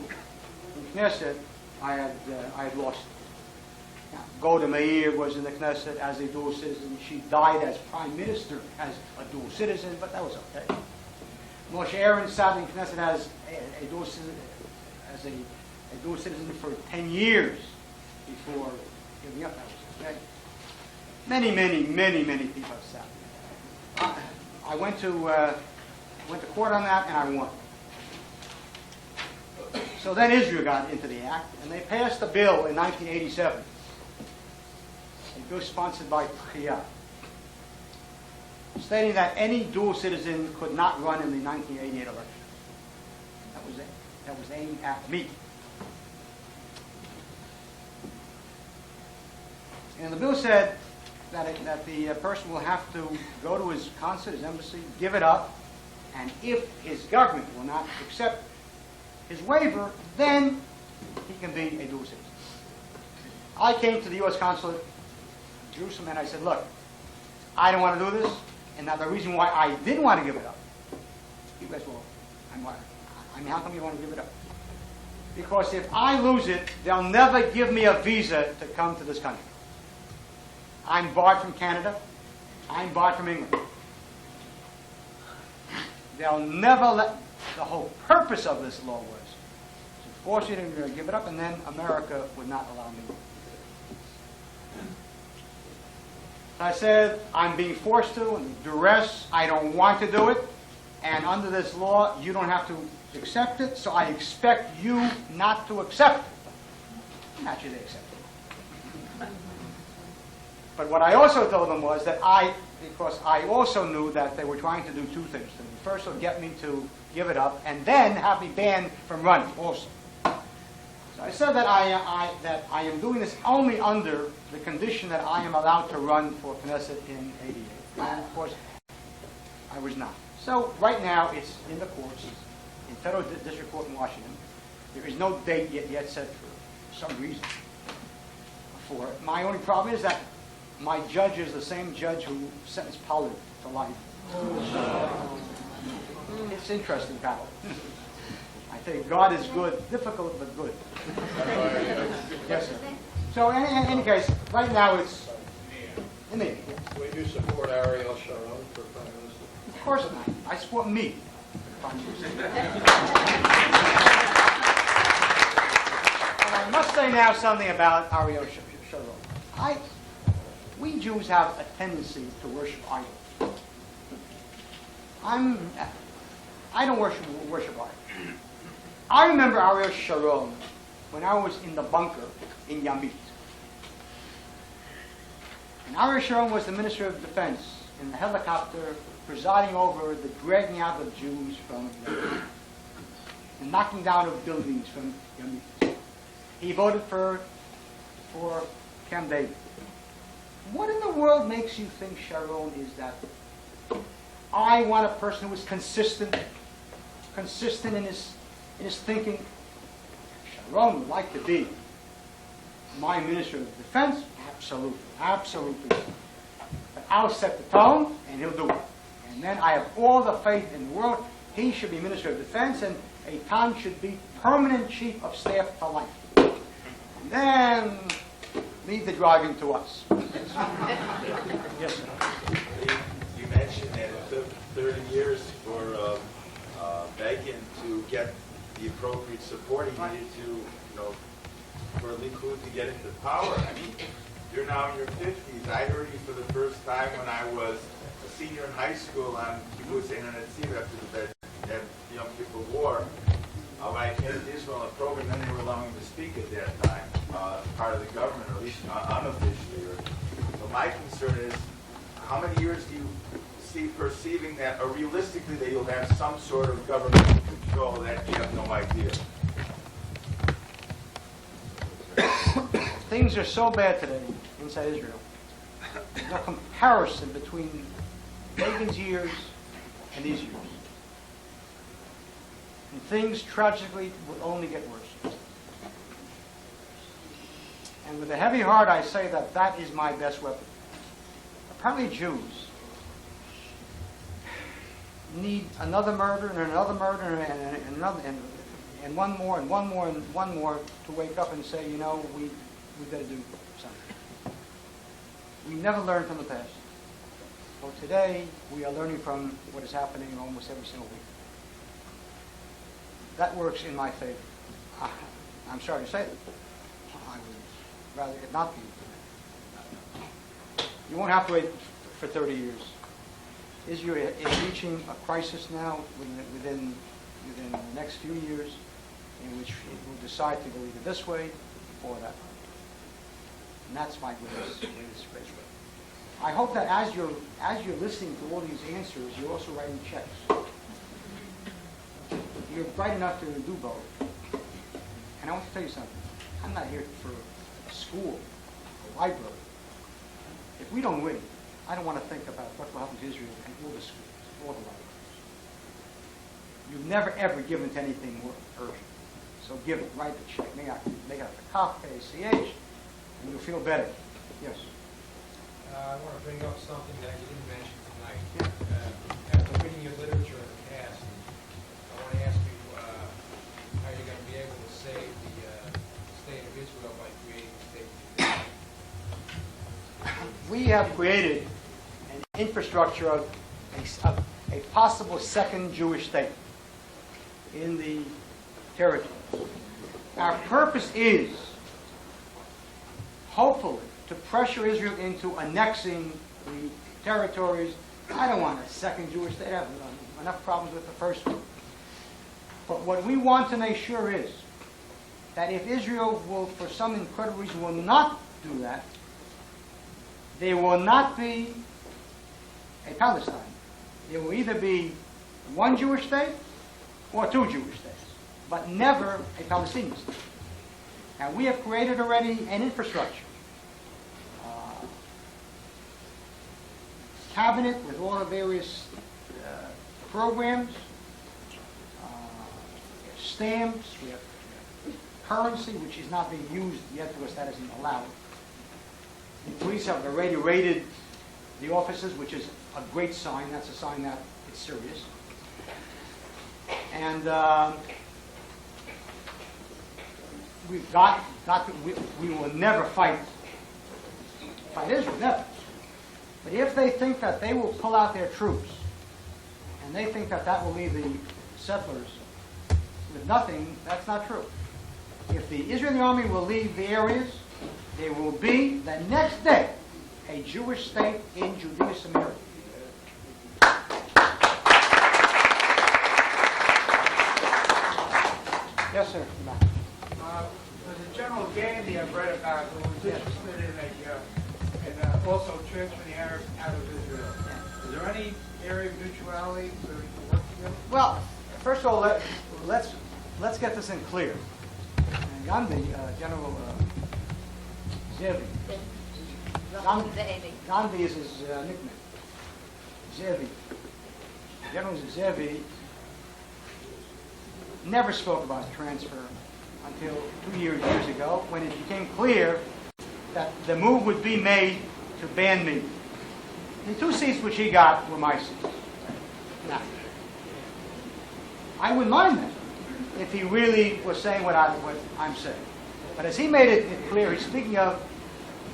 in Knesset, I had lost it. Now, Golda Meir was in the Knesset as a dual citizen. She died as prime minister as a dual citizen, but that was okay. Moshe Aaron sat in Knesset as a dual citizen for 10 years before giving up. That was okay. Many people have sat. I went to court on that, and I won. So then Israel got into the act, and they passed a bill in 1987. A bill sponsored by Kahane, stating that any dual citizen could not run in the 1988 election. That was it. That was aimed at me. And the bill said that the person will have to go to his consulate, his embassy, give it up, and if his government will not accept his waiver, then he can be a dual citizen. I came to the U.S. consulate in Jerusalem and I said, look, I don't want to do this, and now the reason why I didn't want to give it up, you guys, well, how come you want to give it up? Because if I lose it, they'll never give me a visa to come to this country. I'm barred from Canada. I'm barred from England. They'll never let... The whole purpose of this law was to force you to give it up, and then America would not allow me. So I said, I'm being forced to, and duress, I don't want to do it, and under this law, you don't have to accept it, so I expect you not to accept it. Naturally, they accept it. But what I also told them was that because I also knew that they were trying to do two things to me. First, they'll get me to give it up, and then have me banned from running also. So I said that I am doing this only under the condition that I am allowed to run for Knesset in '88. And of course, I was not. So right now, it's in the courts, in Federal District Court in Washington. There is no date yet set for some reason for it. My only problem is that my judge is the same judge who sentenced Pollard to life. It's interesting, pal. I think God is good, difficult but good. Yes, sir. So in any case, right now it's in me. Would you support Ariel Sharon for Prime Minister? Of course not. I support me. And I must say now something about Ariel Sharon. We Jews have a tendency to worship idols. I don't worship idols. I remember Ariel Sharon when I was in the bunker in Yamit. And Ariel Sharon was the Minister of Defense in the helicopter presiding over the dragging out of Jews from Yamit and knocking down of buildings from Yamit. He voted for Camp David. What in the world makes you think Sharon is that? I want a person who is consistent in his thinking. Sharon would like to be my Minister of Defense? Absolutely. But I'll set the tone, and he'll do it. And then I have all the faith in the world. He should be Minister of Defense, and Eitan should be permanent Chief of Staff for life. And then leave the driving to us. Yes, sir. You mentioned that it took 30 years for Begin to get the appropriate support he needed to, for Likud to get into power. I mean, you're now in your 50s. I heard you for the first time when I was a senior in high school on Kibbutz Ein HaNetziv after the Yom Kippur War. When I came to Israel on a program, then they were allowing me to speak at that time, part of the government, or at least unofficially. So my concern is, how many years do you see perceiving that, or realistically, that you'll have some sort of government control that you have no idea? Things are so bad today inside Israel a comparison between Reagan's years and these years. And things tragically will only get worse. And with a heavy heart, I say that that is my best weapon. Apparently Jews need another murder and another murder and another and one more and one more and one more to wake up and say, you know, we better do something. We never learn from the past. Well, today we are learning from what is happening almost every single week. That works in my favor. I'm sorry to say that. I would rather it not be. You won't have to wait for 30 years. Israel is reaching a crisis now within the next few years in which it will decide to go either this way or that way. And that's my greatest regret. I hope that as you're listening to all these answers, you're also writing checks. You're bright enough to do both. And I want to tell you something. I'm not here for a school, a library. If we don't win, I don't want to think about what will happen to Israel and all the schools, all the libraries. You've never, ever given to anything more urgent. So give it, write the check, make out the COP, ACH, and you'll feel better. Yes? I want to bring up something that you didn't mention tonight. After reading your literature in the past, I want to ask you how you're going to be able to save the state of Israel by creating the state of Israel. We have created an infrastructure of a possible second Jewish state in the territory. Our purpose is, hopefully, to pressure Israel into annexing the territories. I don't want a second Jewish state. I have enough problems with the first one. But what we want to make sure is that if Israel will, for some incredible reason, will not do that, there will not be a Palestine. There will either be one Jewish state or two Jewish states, but never a Palestinian state. Now, we have created already an infrastructure. Cabinet with all the various programs, we have stamps, we have currency, which is not being used yet because that isn't allowed. The police have already raided the offices, which is a great sign. That's a sign that it's serious. And we will never fight Israel, never. But if they think that they will pull out their troops, and they think that that will leave the settlers with nothing, that's not true. If the Israeli army will leave the areas, there will be, the next day, a Jewish state in Judea Samaria. Yes, sir. There's a General Gandhi I've read about who was interested in also transferring the Arabs out of Israel. Is there any area of neutrality where we can work together? Well, first of all, let's get this in clear. Gandhi, General Zevi. Gandhi is his nickname. Zevi. General Zevi never spoke about transfer until 2 years ago, when it became clear that the move would be made to ban me. The 2 seats which he got were my seats. Now, I wouldn't mind that if he really was saying what I'm saying. But as he made it clear, he's speaking of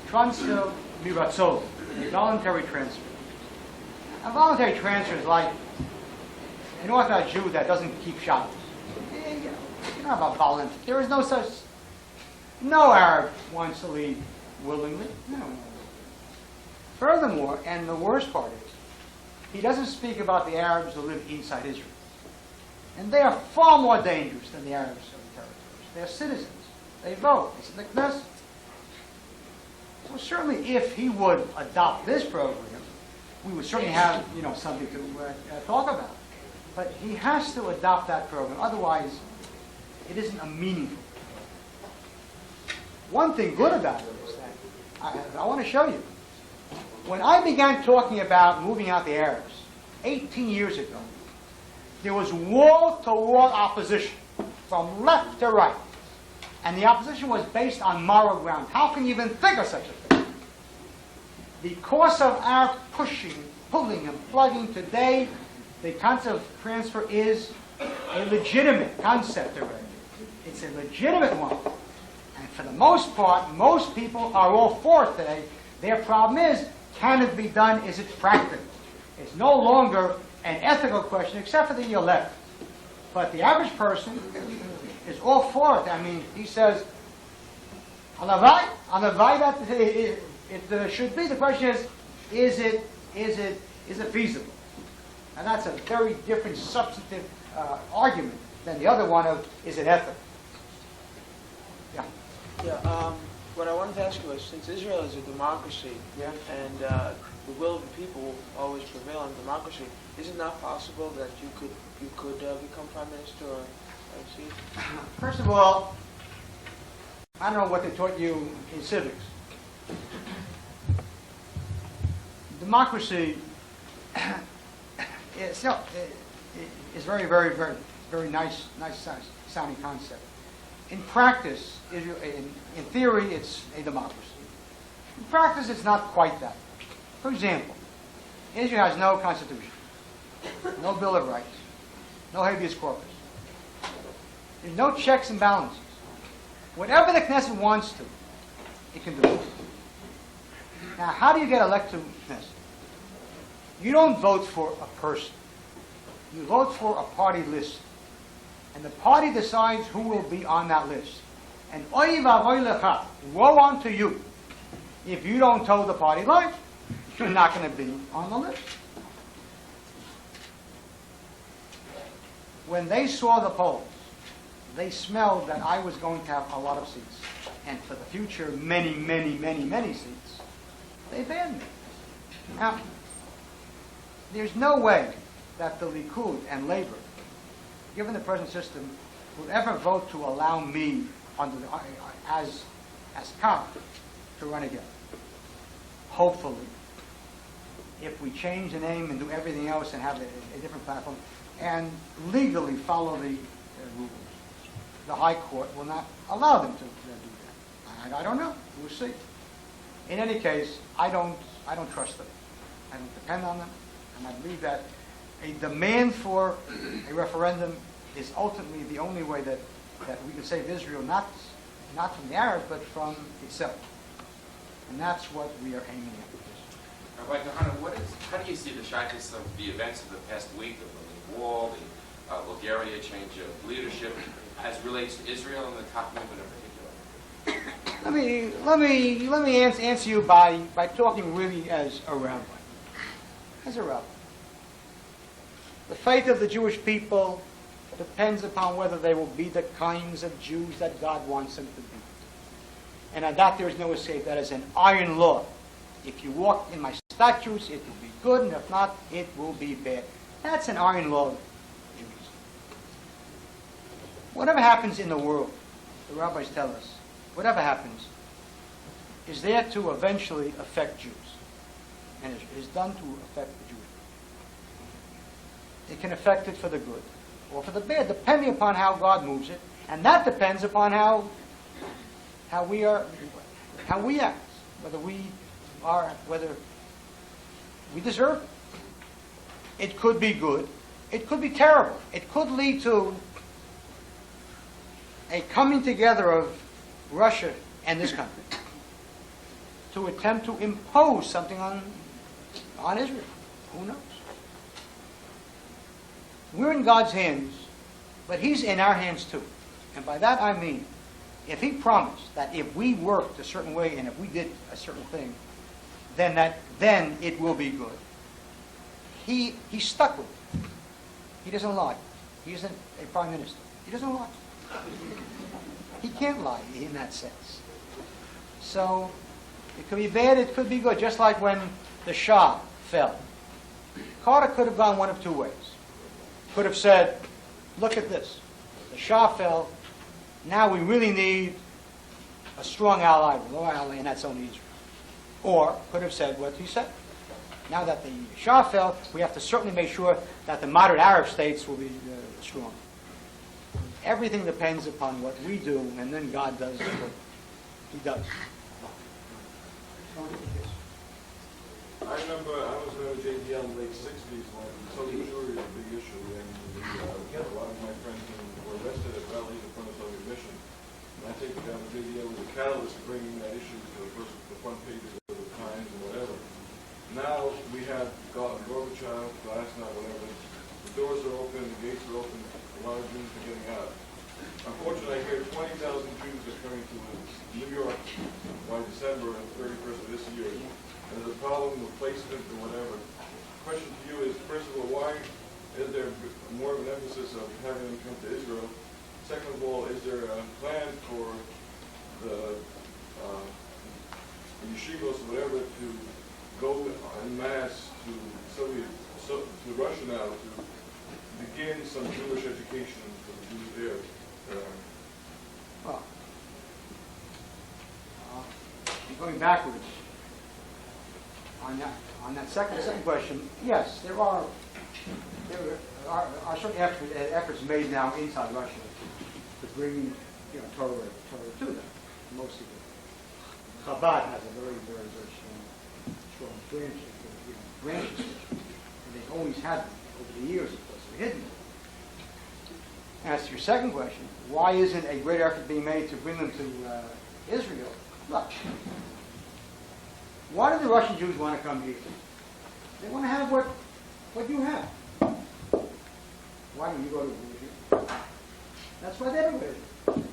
transfer miratzon, a voluntary transfer. A voluntary transfer is like an Orthodox Jew that doesn't keep Shabbos. You know about voluntary. There is no such. No Arab wants to leave willingly. No. Furthermore, and the worst part is, he doesn't speak about the Arabs who live inside Israel. And they are far more dangerous than the Arabs of the territories. They are citizens. They vote. They sit like this. So certainly if he would adopt this program, we would certainly have something to talk about. But he has to adopt that program. Otherwise, it isn't a meaningful program. One thing good about it is that I want to show you. When I began talking about moving out the Arabs 18 years ago, there was wall-to-wall opposition from left to right. And the opposition was based on moral grounds. How can you even think of such a thing? Because of our pushing, pulling, and plugging today, the concept of transfer is a legitimate concept already. It's a legitimate one. And for the most part, most people are all for it today. Their problem is, can it be done? Is it practical? It's no longer an ethical question, except for the elect. But the average person is all for it. I mean, he says, Alavai that it should be. The question is it feasible? And that's a very different substantive argument than the other one of, is it ethical? Yeah. Yeah, what I wanted to ask you was, since Israel is a democracy, Yeah. and the will of the people will always prevail in democracy, is it not possible that you could become prime minister or MC? First of all, I don't know what they taught you in civics. Democracy is very, very, very, very nice sounding concept. In practice, in theory, it's a democracy. In practice, it's not quite that. For example, Israel has no constitution, no Bill of Rights, no habeas corpus. There's no checks and balances. Whatever the Knesset wants to, it can do it. Now, how do you get elected to Knesset? You don't vote for a person. You vote for a party list. And the party decides who will be on that list. And oy va'oy lecha, woe unto you. If you don't toe the party line, you're not going to be on the list. When they saw the polls, they smelled that I was going to have a lot of seats. And for the future, many, many, many, many seats. They banned me. Now, there's no way that the Likud and Labor, given the present system, would ever vote to allow me under the, as Kahane to run again. Hopefully, if we change the name and do everything else and have a different platform, and legally follow the rules, the High Court will not allow them to do that. I don't know. We'll see. In any case, I don't trust them. I don't depend on them, and I believe that a demand for a referendum is ultimately the only way that we can save Israel, not from the Arabs, but from itself. And that's what we are aiming at. Rabbi Kahane, how do you see the shaykhs of the events of the past week, the Berlin Wall, the Bulgaria change of leadership, as relates to Israel and the top movement in particular? Let me answer you by talking really as a rabbi. As a rabbi. The fate of the Jewish people depends upon whether they will be the kinds of Jews that God wants them to be. And on that there is no escape. That is an iron law. If you walk in my statutes, it will be good, and if not, it will be bad. That's an iron law of Jews. Whatever happens in the world, the rabbis tell us, whatever happens, is there to eventually affect Jews. And it is done to affect the Jewish people. It can affect it for the good or for the bad, depending upon how God moves it. And that depends upon how we act, whether we deserve it. It could be good. It could be terrible. It could lead to a coming together of Russia and this country to attempt to impose something on Israel. Who knows? We're in God's hands, but He's in our hands too. And by that I mean, if He promised that if we worked a certain way and if we did a certain thing, then it will be good. He's stuck with it. He doesn't lie. He isn't a prime minister. He doesn't lie. He can't lie in that sense. So it could be bad, it could be good. Just like when the Shah fell. Carter could have gone one of two ways. Could have said, look at this. The Shah fell. Now we really need a strong ally, and that's only Israel. or could have said what he said. Now that the Shah fell, we have to certainly make sure that the moderate Arab states will be strong. Everything depends upon what we do, and then God does what he does. I remember I was with JDL in the late 60s when Social Jury was a big issue, and a lot of my friends were arrested at rallies in front of Soviet mission. And I take it down the JDL was a catalyst for bringing that issue to the front pages of the Times and whatever. Now we have Gorbachev, Glasnost, whatever. The doors are open, the gates are open, a lot of Jews are getting out. Unfortunately, I hear 20,000 Jews are coming to New York by December 31st of this year. And there's a problem with placement or whatever. The question to you is, first of all, why is there more of an emphasis of having them come to Israel? Second of all, is there a plan for the yeshivos or whatever to go en masse to Russia now to begin some Jewish education for the Jews there? Well, going backwards, on that second question, yes, there are certain efforts made now inside Russia to bring Torah to them. Most of it. Chabad has a very, very, very strong branches, and they've always had them over the years, of course, they're hidden. As to your second question, why isn't a great effort being made to bring them to Israel? Look, why do the Russian Jews want to come here? They want to have what you have. Why don't you go to Israel? That's why they're worried.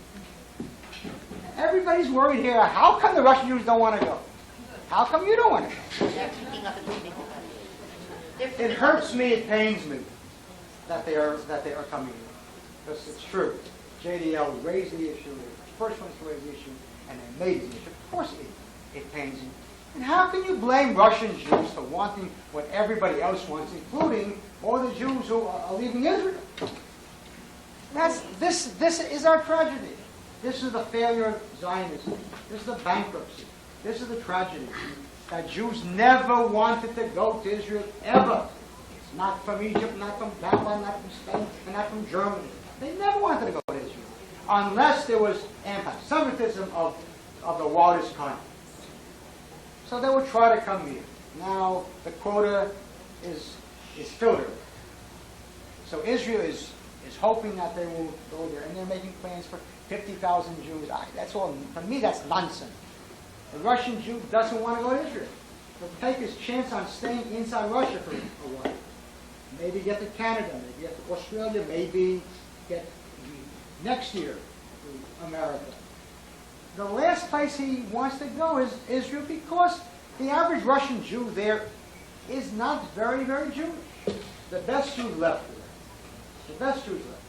Everybody's worried here. How come the Russian Jews don't want to go? How come you don't want to go? It hurts me, it pains me that they are coming here. Because it's true. JDL raised the issue, they were the first ones to raise the issue, and they made the issue. Of course it pains you. And how can you blame Russian Jews for wanting what everybody else wants, including all the Jews who are leaving Israel? This is our tragedy. This is the failure of Zionism. This is the bankruptcy. This is the tragedy. That Jews never wanted to go to Israel, ever. It's not from Egypt, not from Babylon, not from Spain, and not from Germany. They never wanted to go to Israel. Unless there was anti-Semitism of the wildest kind. So they would try to come here. Now the quota is filtered. So Israel is hoping that they will go there, and they're making plans for 50,000 Jews. That's all. For me, that's nonsense. The Russian Jew doesn't want to go to Israel. He'll take his chance on staying inside Russia for a while. Maybe get to Canada, maybe get to Australia, maybe get next year to America. The last place he wants to go is Israel, because the average Russian Jew there is not very, very Jewish. The best Jews left there. The best Jews left.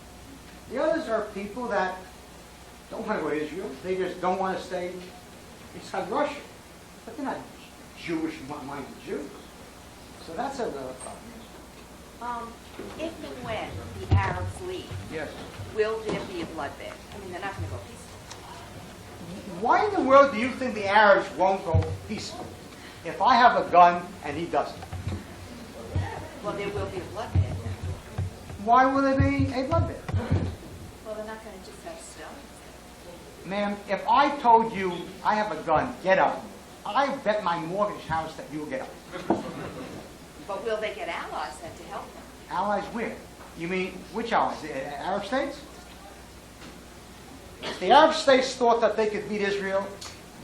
The others are people that don't want to go to Israel. They just don't want to stay inside Russia. But they're not Jewish-minded Jews. So that's a real problem. If and when the Arabs leave, yes, will there be a bloodbath? I mean, they're not going to go peaceful. Why in the world do you think the Arabs won't go peaceful? If I have a gun and he doesn't. Well, there will be a bloodbath. Why will there be a bloodbath? Well, they're not going to just have stones. Ma'am, if I told you I have a gun, get up, I bet my mortgage house that you will get up. But will they get allies then to help them? Allies where? You mean, which allies? The Arab states? If the Arab states thought that they could beat Israel,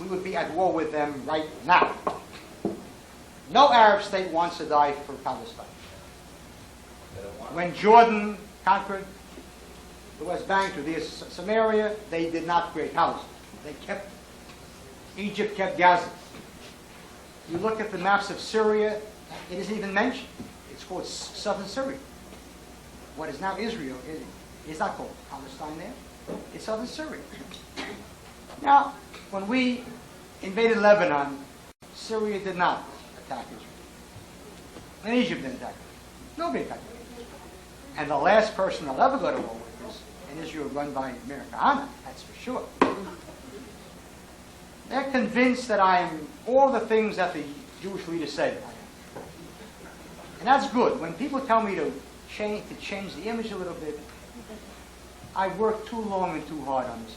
we would be at war with them right now. No Arab state wants to die for Palestine. When Jordan conquered the West Bank to the Samaria, they did not create Palestine. They kept Egypt kept Gaza. You look at the maps of Syria, it isn't even mentioned. It's called southern Syria. What is now Israel is not called Palestine there. It's southern Syria. Now, when we invaded Lebanon, Syria did not attack Israel. And Egypt didn't attack Israel. Nobody attacked Israel. And the last person I'll ever go to war with is an Israel run by Meir, that's for sure. They're convinced that I am all the things that the Jewish leaders say that I am. And that's good. When people tell me to change the image a little bit, I work too long and too hard on this.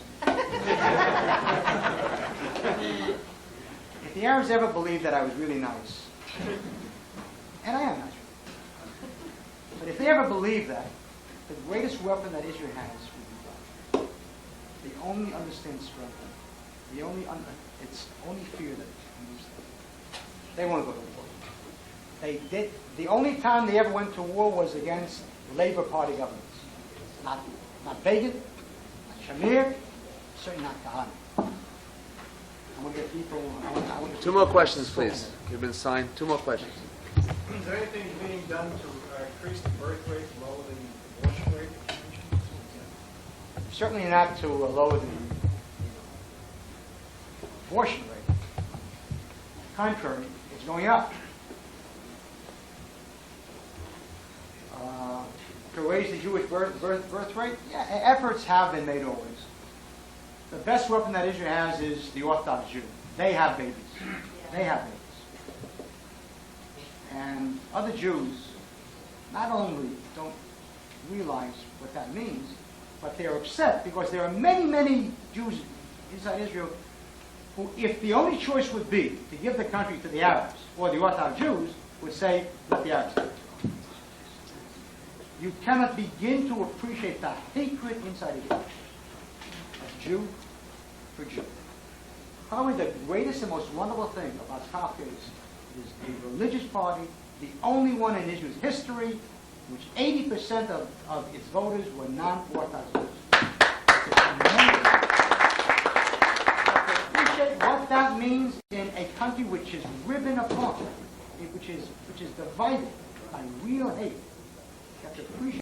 If the Arabs ever believed that I was really nice, and I am nice, but if they ever believe that, the greatest weapon that Israel has would be God. They only understand strength. It's only fear that moves them. They want to go to war. The only time they ever went to war was against Labour Party governments. Not Begin, not Shamir, certainly not Kahane. I want to get people. Two more questions, please. You've been signed. Two more questions. Is there anything being done to increase the birth rate, lower the abortion rate? Certainly not to lower the abortion rate. On the contrary, it's going up. To raise the Jewish birth rate, yeah, efforts have been made always. The best weapon that Israel has is the Orthodox Jew. They have babies. They have babies. And other Jews not only don't realize what that means, but they're upset because there are many, many Jews inside Israel who, if the only choice would be to give the country to the Arabs or the Orthodox Jews, would say, let the Arabs take it. You cannot begin to appreciate the hatred inside Israel of Jew for Jew. Probably the greatest and most wonderful thing about Kaf is a religious party, the only one in Israel's history, which 80% of its voters were non-Orthodox Jews. Appreciate what that means in a country which is riven apart, which is divided by real hate. You have to appreciate